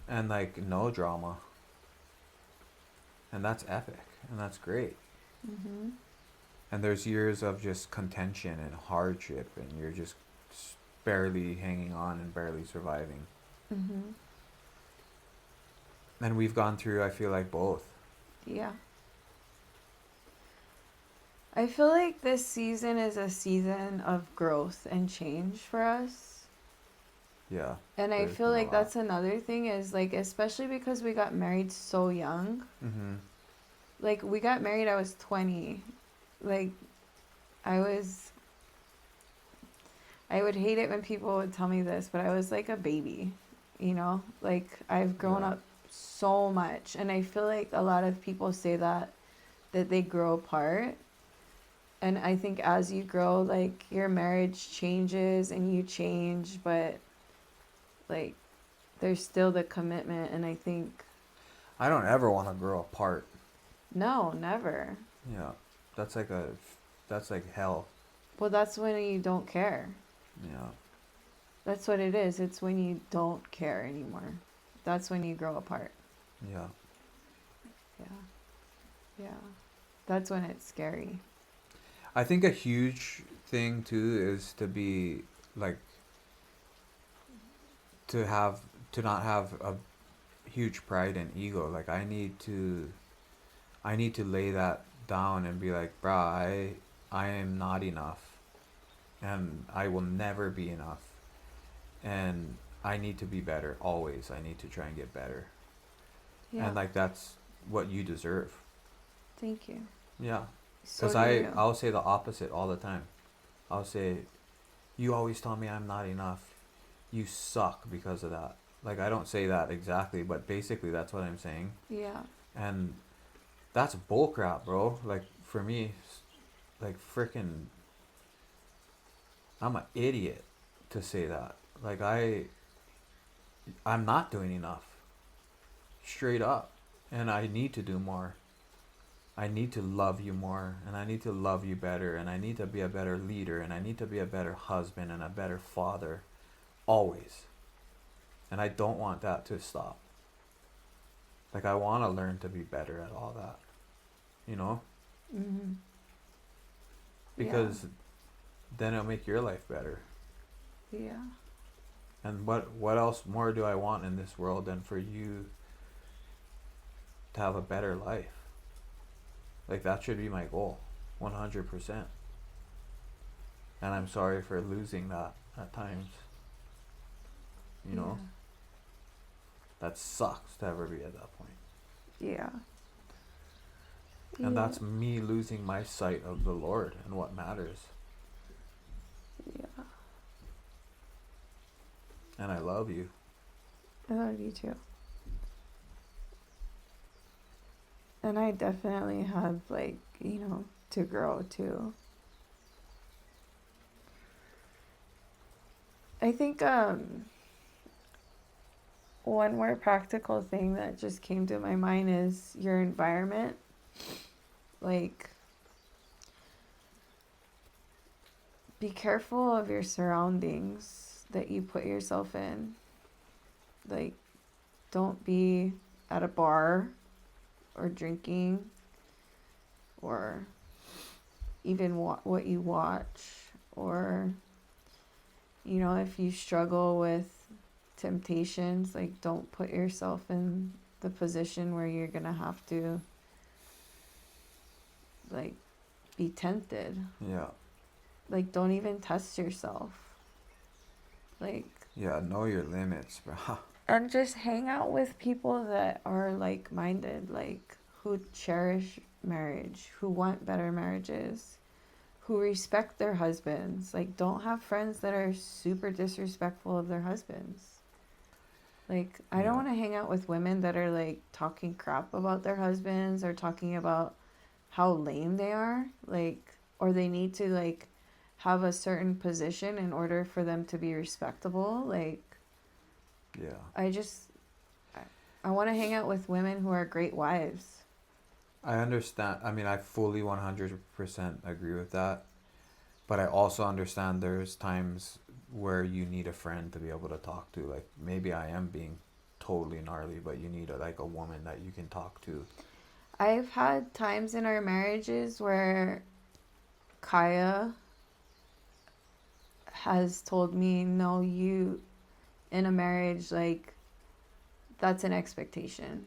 Speaker 1: and like no drama. And that's epic and that's great.
Speaker 2: Mhm.
Speaker 1: And there's years of just contention and hardship, and you're just barely hanging on and barely surviving.
Speaker 2: Mhm.
Speaker 1: And we've gone through, I feel like, both.
Speaker 2: Yeah. I feel like this season is a season of growth and change for us.
Speaker 1: Yeah,
Speaker 2: And I
Speaker 1: there's
Speaker 2: feel
Speaker 1: been a
Speaker 2: like
Speaker 1: lot.
Speaker 2: that's another thing is like, especially because we got married so young.
Speaker 1: Mm-hmm.
Speaker 2: Like, we got married, I was 20. Like, I was, I would hate it when people would tell me this, but I was like a baby, you know? Like, I've grown
Speaker 1: Yeah.
Speaker 2: up so much. And I feel like a lot of people say that they grow apart. And I think as you grow, like, your marriage changes and you change, but like, there's still the commitment. And I think,
Speaker 1: I don't ever want to grow apart.
Speaker 2: no, never.
Speaker 1: Yeah. That's like a, that's like hell.
Speaker 2: Well, that's when you don't care.
Speaker 1: Yeah.
Speaker 2: That's what it is. It's when you don't care anymore. That's when you grow apart.
Speaker 1: Yeah.
Speaker 2: Yeah. Yeah. That's when it's scary.
Speaker 1: I think a huge thing too is to be like to have to not have a huge pride and ego. Like I need to lay that down and be like, bruh, I am not enough, and I will never be enough, and I need to be better always. I need to try and get better,
Speaker 2: Yeah.
Speaker 1: and like that's what you deserve.
Speaker 2: Thank you.
Speaker 1: Yeah,
Speaker 2: So
Speaker 1: because
Speaker 2: do you.
Speaker 1: I'll say the opposite all the time. I'll say, you always tell me I'm not enough. You suck because of that. Like I don't say that exactly, but basically that's what I'm saying.
Speaker 2: Yeah.
Speaker 1: And that's bullcrap, bro. Like for me, like freaking, I'm an idiot to say that. Like I'm not doing enough, straight up, and I need to do more. I need to love you more, and I need to love you better, and I need to be a better leader, and I need to be a better husband and a better father, always. And I don't want that to stop. Like I want to learn to be better at all that, you know,
Speaker 2: Mm-hmm. Yeah.
Speaker 1: because then it'll make your life better.
Speaker 2: Yeah.
Speaker 1: And what else more do I want in this world than for you to have a better life? Like that should be my goal, 100%. And I'm sorry for losing that at times. You
Speaker 2: Yeah.
Speaker 1: know, that sucks to ever be at that point.
Speaker 2: Yeah.
Speaker 1: And
Speaker 2: Yeah.
Speaker 1: that's me losing my sight of the Lord and what matters.
Speaker 2: Yeah.
Speaker 1: And I love you.
Speaker 2: I love you too. And I definitely have, like, to grow too. I think one more practical thing that just came to my mind is your environment. Like, be careful of your surroundings that you put yourself in. Like, don't be at a bar or drinking or even what you watch, or if you struggle with temptations, like, don't put yourself in the position where you're gonna have to, like, be tempted.
Speaker 1: Yeah.
Speaker 2: Like, don't even test yourself. Like,
Speaker 1: Yeah, know your limits, bro.
Speaker 2: and just hang out with people that are like-minded, like, who cherish marriage, who want better marriages, who respect their husbands. Like, don't have friends that are super disrespectful of their husbands. Like, I don't
Speaker 1: Yeah.
Speaker 2: want to hang out with women that are like talking crap about their husbands or talking about how lame they are, like, or they need to, like, have a certain position in order for them to be respectable. Like,
Speaker 1: Yeah.
Speaker 2: I just, I want to hang out with women who are great wives.
Speaker 1: I understand. I mean, I fully 100% agree with that. But I also understand there's times where you need a friend to be able to talk to. Like maybe I am being totally gnarly, but you need like a woman that you can talk to.
Speaker 2: I've had times in our marriages where Kaya has told me, no, you, in a marriage, like, that's an expectation.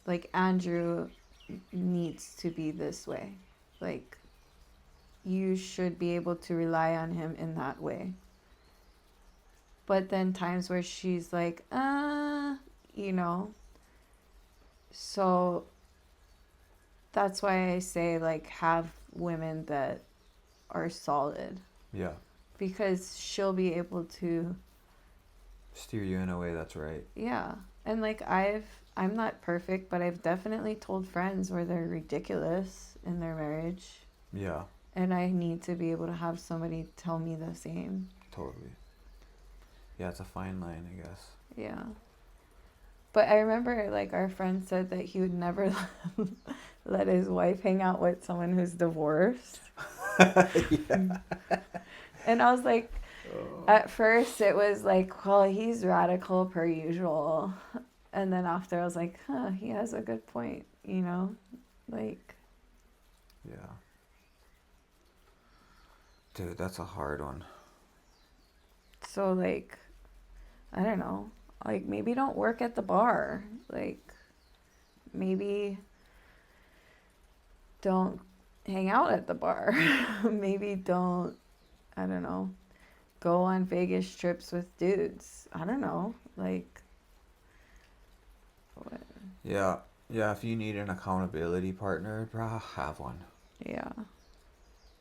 Speaker 2: Like, Andrew needs to be this way. Like, you should be able to rely on him in that way. But then times where she's like, you know. So that's why I say, like, have women that are solid.
Speaker 1: Yeah.
Speaker 2: Because she'll be able to
Speaker 1: steer you in a way that's right.
Speaker 2: Yeah. And like I'm not perfect, but I've definitely told friends where they're ridiculous in their marriage.
Speaker 1: Yeah.
Speaker 2: And I need to be able to have somebody tell me the same.
Speaker 1: Totally. Yeah, it's a fine line, I guess.
Speaker 2: Yeah. But I remember, like, our friend said that he would never let his wife hang out with someone who's divorced.
Speaker 1: Yeah.
Speaker 2: And I was like, at first it was like, well, he's radical per usual. And then after I was like, he has a good point, you know? Like.
Speaker 1: Yeah. Dude, that's a hard one.
Speaker 2: So, like, I don't know. Like, maybe don't work at the bar. Like, maybe don't hang out at the bar. Maybe don't, I don't know, go on Vegas trips with dudes. I don't know. Like, what?
Speaker 1: Yeah. Yeah, if you need an accountability partner, have one.
Speaker 2: Yeah.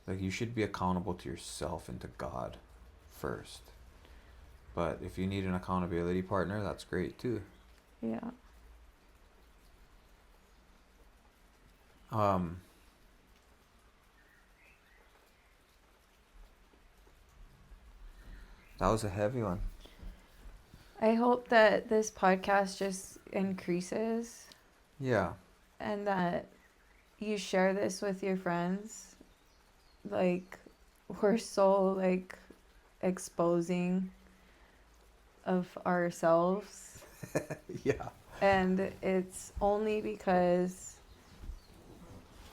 Speaker 1: Like, you should be accountable to yourself and to God first. But if you need an accountability partner, that's great too.
Speaker 2: Yeah.
Speaker 1: That was a heavy one.
Speaker 2: I hope that this podcast just increases.
Speaker 1: Yeah.
Speaker 2: And that you share this with your friends. Like, we're so, like, exposing of ourselves.
Speaker 1: Yeah.
Speaker 2: And it's only because,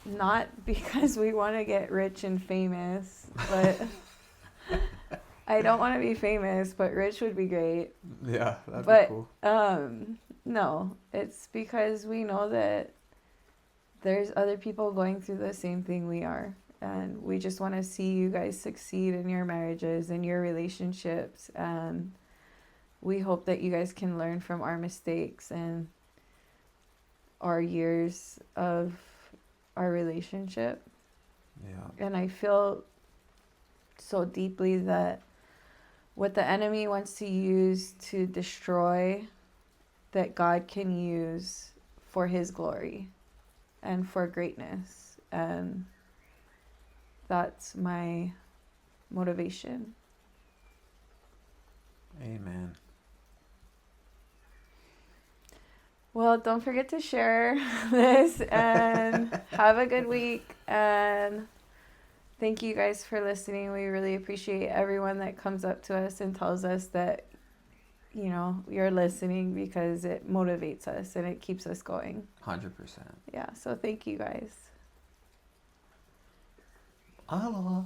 Speaker 2: not because we want to get rich and famous, but I don't want to be famous, but rich would be great.
Speaker 1: Yeah, that'd be cool.
Speaker 2: No, it's because we know that there's other people going through the same thing we are. And we just want to see you guys succeed in your marriages and your relationships. And we hope that you guys can learn from our mistakes and our years of our relationship.
Speaker 1: Yeah.
Speaker 2: And I feel so deeply that what the enemy wants to use to destroy, that God can use for his glory and for greatness. And that's my motivation.
Speaker 1: Amen.
Speaker 2: Well, don't forget to share this and have a good week. And thank you guys for listening. We really appreciate everyone that comes up to us and tells us that, you know, you're listening, because it motivates us and it keeps us going.
Speaker 1: 100%.
Speaker 2: Yeah, so thank you guys.
Speaker 1: Aloha.